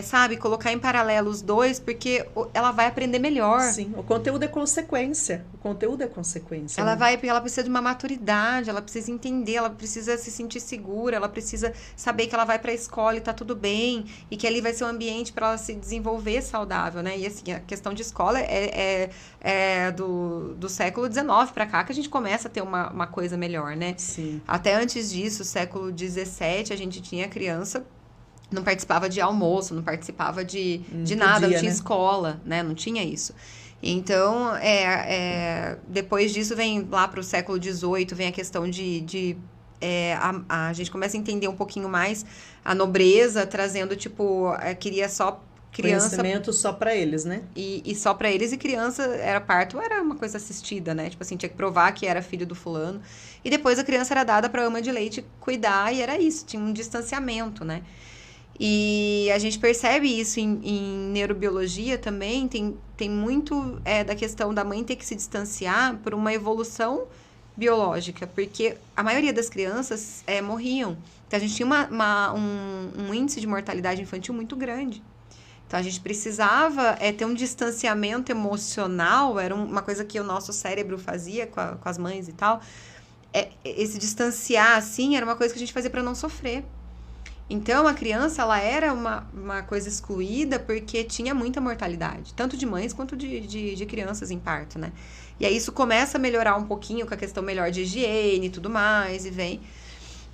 Speaker 2: sabe, colocar em paralelo os dois, porque ela vai aprender melhor.
Speaker 1: Sim, o conteúdo é consequência. O conteúdo é consequência.
Speaker 2: Ela vai, porque ela precisa de uma maturidade, ela precisa entender, ela precisa se sentir segura, ela precisa saber que ela vai para a escola e tá tudo bem, e que ali vai ser um ambiente para ela se desenvolver saudável, né? E assim, a questão de escola do século XIX para cá que a gente começa a ter uma coisa melhor, né?
Speaker 1: Sim.
Speaker 2: Até antes disso, século XVII, a gente tinha criança não participava de almoço, não participava de nada, não tinha, né, escola, né? Não tinha isso. Então, depois disso, vem lá para o século XVIII, vem a questão a gente começa a entender um pouquinho mais a nobreza, trazendo, tipo, queria só criança...
Speaker 1: Conhecimento só para eles, né?
Speaker 2: E só para eles, e criança, parto era uma coisa assistida, né? Tipo assim, tinha que provar que era filho do fulano. E depois a criança era dada para ama de leite cuidar, e era isso, tinha um distanciamento, né? E a gente percebe isso em neurobiologia também, tem muito da questão da mãe ter que se distanciar por uma evolução biológica, porque a maioria das crianças morriam. Então, a gente tinha um índice de mortalidade infantil muito grande. Então, a gente precisava ter um distanciamento emocional, era uma coisa que o nosso cérebro fazia com as mães e tal. Esse distanciar, assim, era uma coisa que a gente fazia para não sofrer. Então, a criança, ela era uma coisa excluída porque tinha muita mortalidade, tanto de mães quanto de crianças em parto, né? E aí, isso começa a melhorar um pouquinho com a questão melhor de higiene e tudo mais, e vem...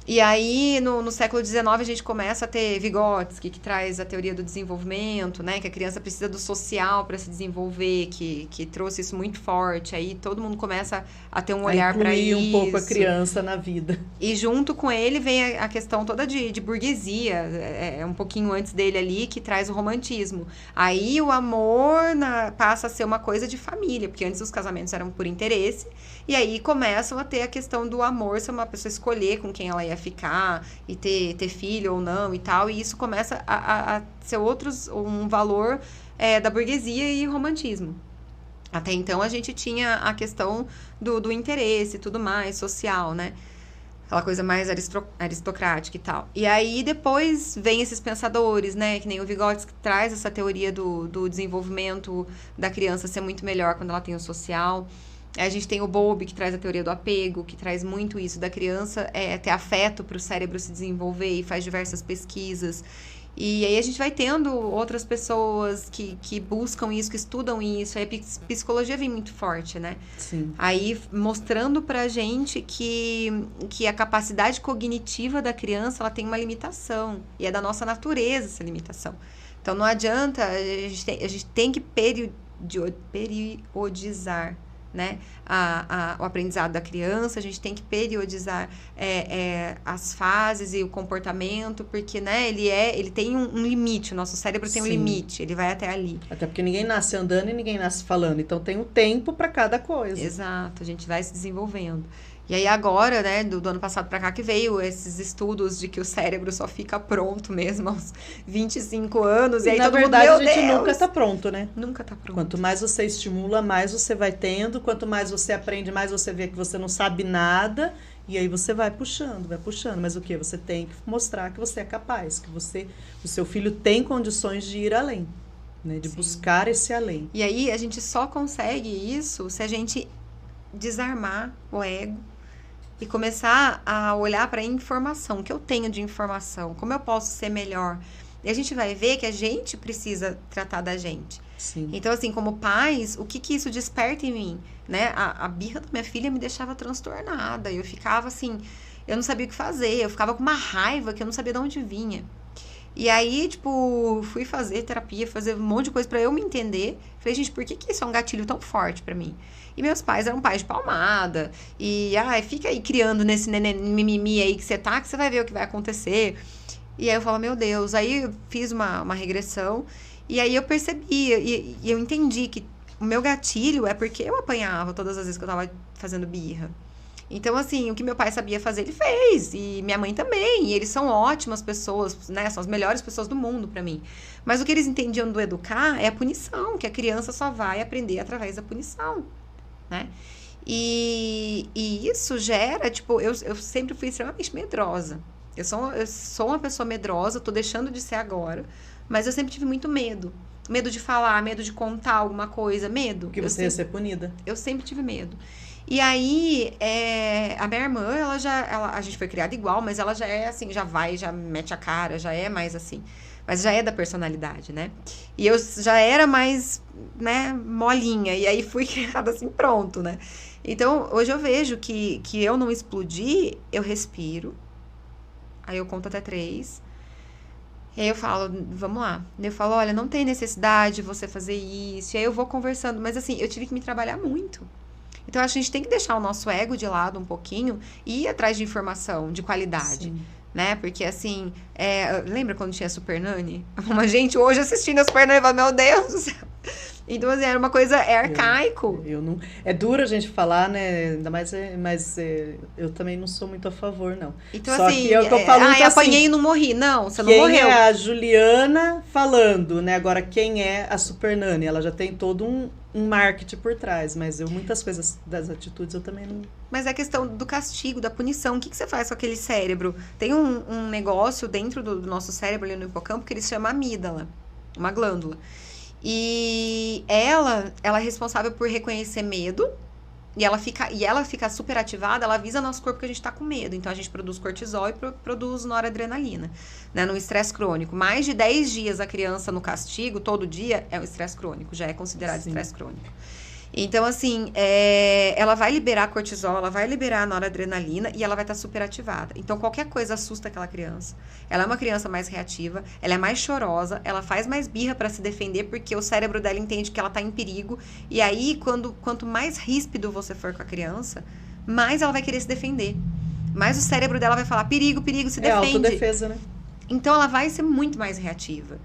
Speaker 2: E aí, no século XIX, a gente começa a ter Vygotsky, que traz a teoria do desenvolvimento, né? Que a criança precisa do social para se desenvolver, que trouxe isso muito forte. Aí, todo mundo começa a ter um olhar para isso.
Speaker 1: Incluir um pouco a criança na vida.
Speaker 2: E junto com ele vem a questão toda de burguesia, um pouquinho antes dele ali, que traz o romantismo. Aí, o amor passa a ser uma coisa de família, porque antes os casamentos eram por interesse. E aí, começam a ter a questão do amor, se uma pessoa escolher com quem ela ia ficar e ter filho ou não e tal, e isso começa a ser um valor da burguesia e romantismo. Até então a gente tinha a questão do interesse e tudo mais, social, né? Aquela coisa mais aristocrática e tal. E aí depois vem esses pensadores, né? Que nem o Vygotsky traz essa teoria do desenvolvimento da criança ser muito melhor quando ela tem o social. A gente tem o Bowlby, que traz a teoria do apego, que traz muito isso da criança ter afeto para o cérebro se desenvolver e faz diversas pesquisas. E aí a gente vai tendo outras pessoas que buscam isso, que estudam isso. Aí a psicologia vem muito forte, né?
Speaker 1: Sim.
Speaker 2: Aí mostrando pra gente que a capacidade cognitiva da criança, ela tem uma limitação. E é da nossa natureza essa limitação. Então não adianta, a gente tem que periodizar, né? O aprendizado da criança, a gente tem que periodizar as fases e o comportamento, porque, né, ele tem um limite, o nosso cérebro tem um limite, ele vai até ali.
Speaker 1: Até porque ninguém nasce andando e ninguém nasce falando, então tem um tempo para cada coisa.
Speaker 2: Exato, a gente vai se desenvolvendo. E aí agora, né, do ano passado para cá que veio esses estudos de que o cérebro só fica pronto mesmo aos 25 anos. E aí
Speaker 1: na
Speaker 2: todo
Speaker 1: verdade,
Speaker 2: mundo,
Speaker 1: a gente nunca tá pronto, né?
Speaker 2: Nunca tá pronto.
Speaker 1: Quanto mais você estimula, mais você vai tendo. Quanto mais você aprende, mais você vê que você não sabe nada. E aí você vai puxando. Mas o quê? Você tem que mostrar que você é capaz, que o seu filho tem condições de ir além, né? De buscar esse além.
Speaker 2: E aí a gente só consegue isso se a gente desarmar o ego e começar a olhar para a informação, o que eu tenho de informação, como eu posso ser melhor. E a gente vai ver que a gente precisa tratar da gente.
Speaker 1: Sim.
Speaker 2: Então, assim, como pais, o que isso desperta em mim, né? A birra da minha filha me deixava transtornada. Eu ficava assim, eu não sabia o que fazer, eu ficava com uma raiva que eu não sabia de onde vinha. E aí, tipo, fui fazer terapia, fazer um monte de coisa pra eu me entender. Falei, gente, por que isso é um gatilho tão forte pra mim? E meus pais eram pais de palmada. E, fica aí criando nesse mimimi aí que você vai ver o que vai acontecer. E aí eu falo, meu Deus. Aí eu fiz uma regressão. E aí eu percebi, e eu entendi que o meu gatilho é porque eu apanhava todas as vezes que eu tava fazendo birra. Então, assim, o que meu pai sabia fazer, ele fez. E minha mãe também. E eles são ótimas pessoas, né? São as melhores pessoas do mundo pra mim. Mas o que eles entendiam do educar é a punição. Que a criança só vai aprender através da punição, né? E isso gera, tipo... Eu sempre fui extremamente medrosa. Eu sou uma pessoa medrosa. Tô deixando de ser agora. Mas eu sempre tive muito medo. Medo de falar, medo de contar alguma coisa. Medo.
Speaker 1: Que você ia ser punida.
Speaker 2: Eu sempre tive medo. E aí, a minha irmã, a gente foi criada igual, mas ela já é assim, já mete a cara, já é mais assim. Mas já é da personalidade, né? E eu já era mais, né, molinha. E aí fui criada assim, pronto, né? Então, hoje eu vejo que eu não explodi, eu respiro. Aí eu conto até 3. E aí eu falo, vamos lá. Eu falo, olha, não tem necessidade de você fazer isso. E aí eu vou conversando. Mas assim, eu tive que me trabalhar muito. Então, acho que a gente tem que deixar o nosso ego de lado um pouquinho e ir atrás de informação de qualidade,
Speaker 1: Sim.
Speaker 2: né? Porque, assim, lembra quando tinha Super Nanny? Uma gente hoje assistindo a Super Nanny e fala, meu Deus do céu. Então, assim, era uma coisa, é arcaico.
Speaker 1: Eu não, é duro a gente falar, né? Ainda mais, mas eu também não sou muito a favor, não.
Speaker 2: Então,
Speaker 1: Só
Speaker 2: assim,
Speaker 1: que é o que eu falo muito
Speaker 2: apanhei
Speaker 1: assim,
Speaker 2: e não morri. Não, você não
Speaker 1: quem
Speaker 2: morreu.
Speaker 1: é a Juliana falando, né? Agora, quem é a Super Nani? Ela já tem todo um marketing por trás, mas muitas coisas das atitudes eu também não...
Speaker 2: Mas é a questão do castigo, da punição. O que você faz com aquele cérebro? Tem um negócio dentro do nosso cérebro, ali no hipocampo, que ele se chama amígdala, uma glândula. E ela é responsável por reconhecer medo. E ela fica super ativada, ela avisa nosso corpo que a gente tá com medo. Então, a gente produz cortisol e produz noradrenalina, né? No estresse crônico. Mais de 10 dias a criança no castigo, todo dia, é um estresse crônico. Já é considerado estresse crônico. Então, assim, ela vai liberar cortisol, ela vai liberar noradrenalina e ela vai estar super ativada. Então, qualquer coisa assusta aquela criança. Ela é uma criança mais reativa, ela é mais chorosa, ela faz mais birra para se defender porque o cérebro dela entende que ela tá em perigo. E aí, quanto mais ríspido você for com a criança, mais ela vai querer se defender. Mais o cérebro dela vai falar, perigo, perigo, se defende.
Speaker 1: É autodefesa, né?
Speaker 2: Então, ela vai ser muito mais reativa.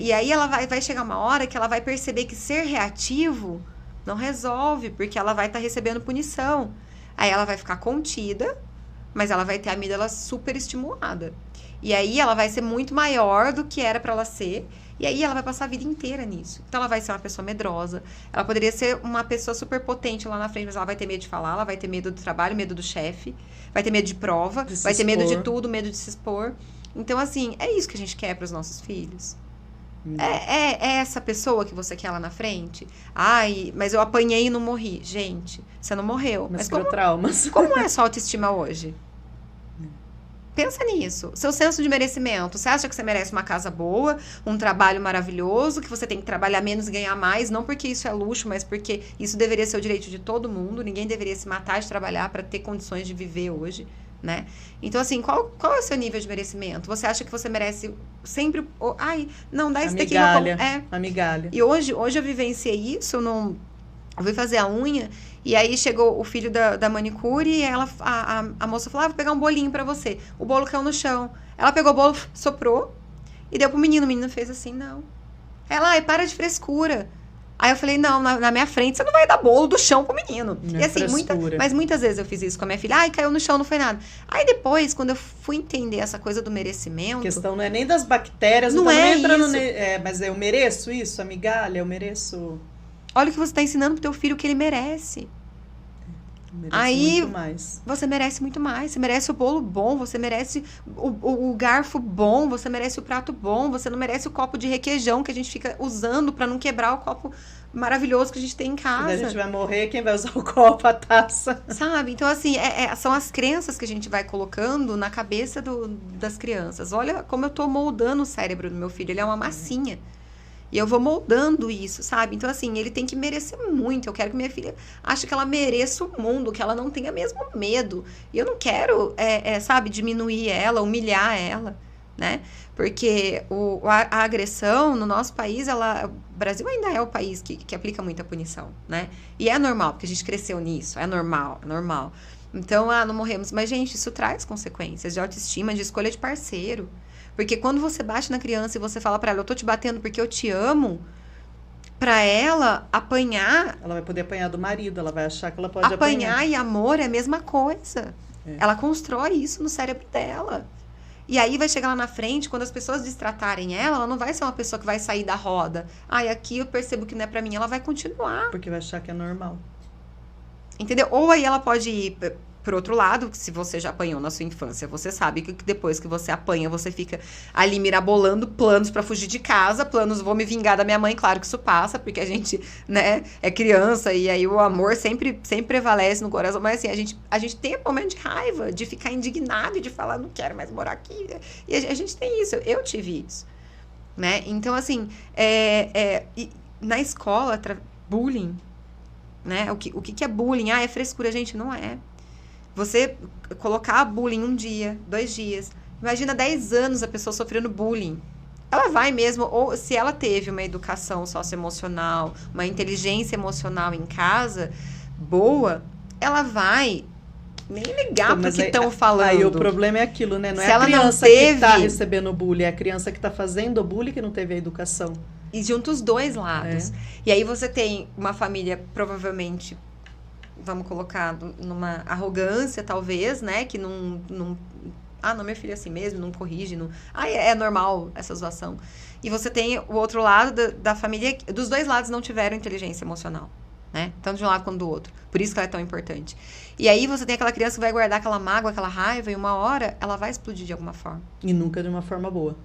Speaker 2: E aí, ela vai chegar uma hora que ela vai perceber que ser reativo não resolve, porque ela vai estar recebendo punição. Aí ela vai ficar contida, mas ela vai ter a amígdala super estimulada. E aí ela vai ser muito maior do que era para ela ser. E aí ela vai passar a vida inteira nisso. Então ela vai ser uma pessoa medrosa. Ela poderia ser uma pessoa super potente lá na frente, mas ela vai ter medo de falar, ela vai ter medo do trabalho, medo do chefe, vai ter medo de prova, vai ter medo de tudo, medo de se expor. Então, assim, é isso que a gente quer para os nossos filhos. É essa pessoa que você quer lá na frente? Ai, mas eu apanhei e não morri. Gente, você não morreu.
Speaker 1: Mas traumas.
Speaker 2: Como é sua autoestima hoje? Pensa nisso. Seu senso de merecimento. Você acha que você merece uma casa boa, um trabalho maravilhoso, que você tem que trabalhar menos e ganhar mais, não porque isso é luxo, mas porque isso deveria ser o direito de todo mundo. Ninguém deveria se matar de trabalhar para ter condições de viver hoje, né? Então, assim, qual é o seu nível de merecimento? Você acha que você merece sempre... Ai, não, dá isso daqui.
Speaker 1: A migalha.
Speaker 2: E hoje eu vivenciei isso, eu fui fazer a unha, e aí chegou o filho da manicure, e a moça falou, vou pegar um bolinho pra você. O bolo caiu no chão. Ela pegou o bolo, soprou, e deu pro menino. O menino fez assim, não. Ela, para de frescura. Aí eu falei, não, na minha frente você não vai dar bolo do chão pro menino.
Speaker 1: Não
Speaker 2: e assim, mas muitas vezes eu fiz isso com a minha filha. Ai, caiu no chão, não foi nada. Aí depois, quando eu fui entender essa coisa do merecimento...
Speaker 1: A questão não é nem das bactérias,
Speaker 2: não é
Speaker 1: entrando
Speaker 2: isso.
Speaker 1: Mas eu mereço isso, a migalha, eu mereço...
Speaker 2: Olha o que você está ensinando pro teu filho que ele merece.
Speaker 1: Aí muito mais.
Speaker 2: Você merece muito mais. Você merece o bolo bom, você merece o garfo bom, você merece o prato bom, você não merece o copo de requeijão que a gente fica usando para não quebrar o copo maravilhoso que a gente tem em casa.
Speaker 1: Quando a gente vai morrer, quem vai usar o copo, a taça?
Speaker 2: Sabe? Então, assim, são as crenças que a gente vai colocando na cabeça das crianças. Olha como eu tô moldando o cérebro do meu filho. Ele é uma massinha. E eu vou moldando isso, sabe? Então, assim, ele tem que merecer muito. Eu quero que minha filha ache que ela mereça o mundo, que ela não tenha mesmo medo. E eu não quero, sabe, diminuir ela, humilhar ela, né? Porque a agressão no nosso país, o Brasil ainda é o país que aplica muita punição, né? E é normal, porque a gente cresceu nisso. É normal. Então, não morremos. Mas, gente, isso traz consequências de autoestima, de escolha de parceiro. Porque quando você bate na criança e você fala pra ela, eu tô te batendo porque eu te amo, pra ela apanhar...
Speaker 1: Ela vai poder apanhar do marido, ela vai achar que ela pode
Speaker 2: apanhar.
Speaker 1: Apanhar
Speaker 2: e amor é a mesma coisa. Ela constrói isso no cérebro dela. E aí vai chegar lá na frente, quando as pessoas destratarem ela não vai ser uma pessoa que vai sair da roda. Aqui eu percebo que não é pra mim, ela vai continuar.
Speaker 1: Porque vai achar que é normal.
Speaker 2: Entendeu? Ou aí ela pode ir... Por outro lado, se você já apanhou na sua infância, você sabe que depois que você apanha, você fica ali mirabolando planos pra fugir de casa, planos, vou me vingar da minha mãe, claro que isso passa, porque a gente, né, é criança e aí o amor sempre prevalece no coração, mas assim, a gente tem um momento de raiva, de ficar indignado e de falar, não quero mais morar aqui, e a gente tem isso, eu tive isso, né, então assim, na escola, bullying, né, o que é bullying? É frescura, gente, não é. Você colocar bullying 1 dia, 2 dias. Imagina 10 anos a pessoa sofrendo bullying. Ela vai mesmo, ou se ela teve uma educação socioemocional, uma inteligência emocional em casa boa, ela vai nem ligar pro que estão falando.
Speaker 1: Aí o problema é aquilo, né? Não
Speaker 2: se
Speaker 1: é a
Speaker 2: ela
Speaker 1: criança
Speaker 2: não teve...
Speaker 1: que tá recebendo bullying, é a criança que tá fazendo bullying que não teve a educação.
Speaker 2: E junta os dois lados. E aí você tem uma família, provavelmente, vamos colocar numa arrogância, talvez, né? Que não meu filho é assim mesmo, não corrige. Não... é normal essa zoação. E você tem o outro lado da família, dos dois lados não tiveram inteligência emocional, né? Tanto de um lado quanto do outro. Por isso que ela é tão importante. E aí você tem aquela criança que vai guardar aquela mágoa, aquela raiva, e uma hora ela vai explodir de alguma forma.
Speaker 1: E nunca de uma forma boa.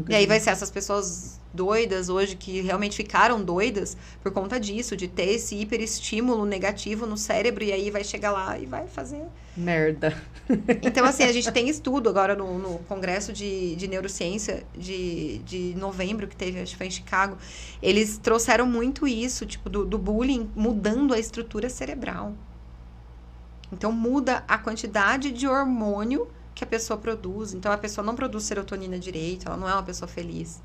Speaker 2: E aí vai ser essas pessoas doidas hoje que realmente ficaram doidas por conta disso, de ter esse hiperestímulo negativo no cérebro, e aí vai chegar lá e vai fazer...
Speaker 1: merda.
Speaker 2: Então, assim, a gente tem estudo agora no Congresso de Neurociência de novembro, que teve, acho que foi em Chicago. Eles trouxeram muito isso, tipo, do bullying, mudando a estrutura cerebral. Então, muda a quantidade de hormônio que a pessoa produz. Então, a pessoa não produz serotonina direito, ela não é uma pessoa feliz.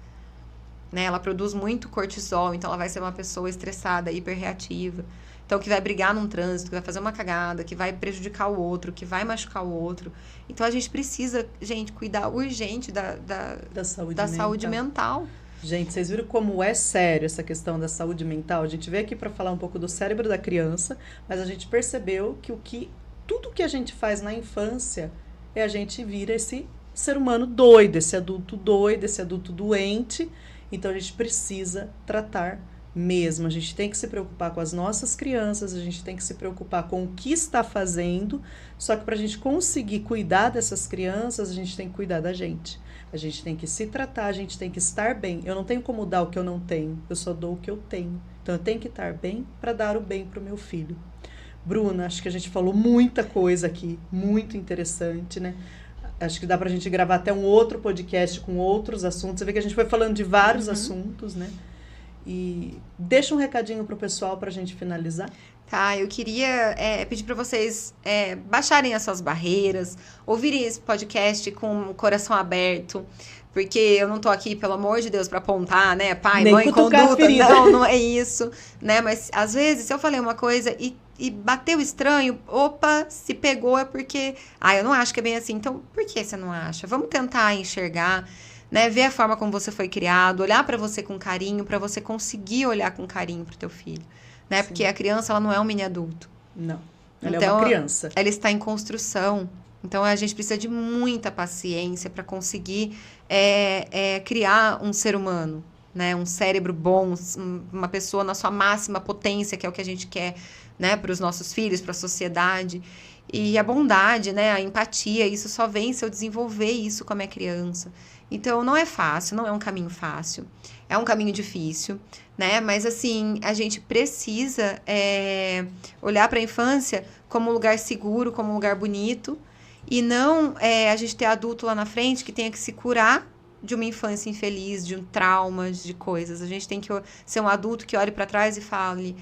Speaker 2: Né? Ela produz muito cortisol, então ela vai ser uma pessoa estressada, hiperreativa. Então, que vai brigar num trânsito, que vai fazer uma cagada, que vai prejudicar o outro, que vai machucar o outro. Então, a gente precisa, gente, cuidar urgente da saúde mental.
Speaker 1: Gente, vocês viram como é sério essa questão da saúde mental? A gente veio aqui para falar um pouco do cérebro da criança, mas a gente percebeu que tudo que a gente faz na infância a gente vira esse ser humano doido, esse adulto doente. Então, a gente precisa tratar mesmo. A gente tem que se preocupar com as nossas crianças, a gente tem que se preocupar com o que está fazendo, só que para a gente conseguir cuidar dessas crianças, a gente tem que cuidar da gente. A gente tem que se tratar, a gente tem que estar bem. Eu não tenho como dar o que eu não tenho, eu só dou o que eu tenho. Então, eu tenho que estar bem para dar o bem para o meu filho. Bruna, acho que a gente falou muita coisa aqui, muito interessante, né? Acho que dá pra gente gravar até um outro podcast com outros assuntos. Você vê que a gente foi falando de vários assuntos, né? E deixa um recadinho pro pessoal pra gente finalizar.
Speaker 2: Tá, eu queria pedir para vocês baixarem as suas barreiras, ouvirem esse podcast com o coração aberto, porque eu não tô aqui, pelo amor de Deus, para apontar, né? Pai,
Speaker 1: nem
Speaker 2: mãe, conduta. Não é isso, né? Mas, às vezes, se eu falei uma coisa e bateu estranho, opa, se pegou é porque... eu não acho que é bem assim. Então, por que você não acha? Vamos tentar enxergar, né? Ver a forma como você foi criado, olhar para você com carinho, para você conseguir olhar com carinho pro teu filho, né? Porque a criança, ela não é um mini adulto.
Speaker 1: Não, ela é uma criança.
Speaker 2: Ela está em construção. Então, a gente precisa de muita paciência para conseguir criar um ser humano, né? Um cérebro bom, uma pessoa na sua máxima potência, que é o que a gente quer, né? Para os nossos filhos, para a sociedade. E a bondade, né? A empatia, isso só vem se eu desenvolver isso com a minha criança. Então, não é fácil, não é um caminho fácil. É um caminho difícil, né? Mas, assim, a gente precisa olhar para a infância como um lugar seguro, como um lugar bonito. E não a gente ter adulto lá na frente que tenha que se curar de uma infância infeliz, de um trauma, de coisas. A gente tem que ser um adulto que olhe para trás e fale...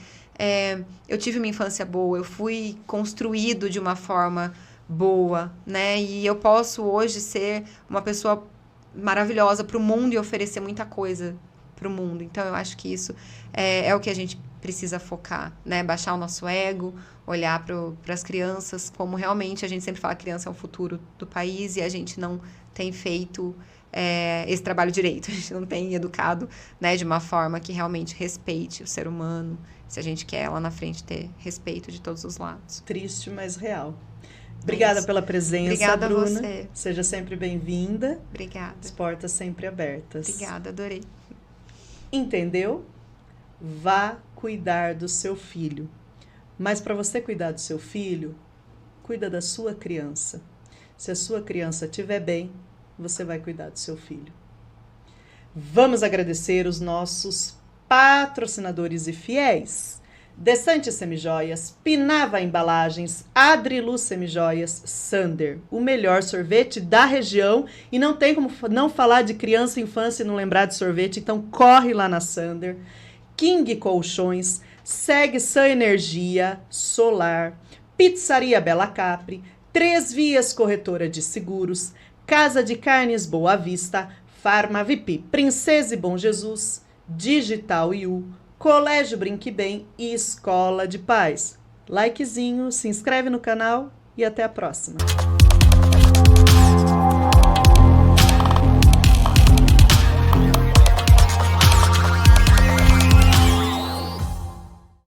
Speaker 2: eu tive uma infância boa, eu fui construído de uma forma boa, né? E eu posso hoje ser uma pessoa maravilhosa para o mundo e oferecer muita coisa para o mundo. Então, eu acho que isso é o que a gente precisa focar, né? Baixar o nosso ego, olhar para as crianças, como realmente a gente sempre fala que a criança é o futuro do país e a gente não tem feito esse trabalho direito. A gente não tem educado, né, de uma forma que realmente respeite o ser humano, se a gente quer lá na frente ter respeito de todos os lados.
Speaker 1: Triste, mas real. Obrigada pela presença,
Speaker 2: Obrigada,
Speaker 1: Bruna.
Speaker 2: a você.
Speaker 1: Seja sempre bem-vinda.
Speaker 2: Obrigada.
Speaker 1: As portas sempre abertas.
Speaker 2: Obrigada, adorei.
Speaker 1: Entendeu? Vá cuidar do seu filho. Mas para você cuidar do seu filho, cuida da sua criança. Se a sua criança estiver bem, você vai cuidar do seu filho. Vamos agradecer os nossos patrocinadores e fiéis. Desante Semijoias, Pinava Embalagens, Adrilu Semijoias, Sander, o melhor sorvete da região. E não tem como não falar de criança e infância e não lembrar de sorvete, então corre lá na Sander. King Colchões, Segue Sã Energia Solar, Pizzaria Bela Capri, 3 Vias Corretora de Seguros, Casa de Carnes Boa Vista, Farma VIP, Princesa e Bom Jesus, Digital IU, Colégio Brinque Bem e Escola de Paz. Likezinho, se inscreve no canal e até a próxima.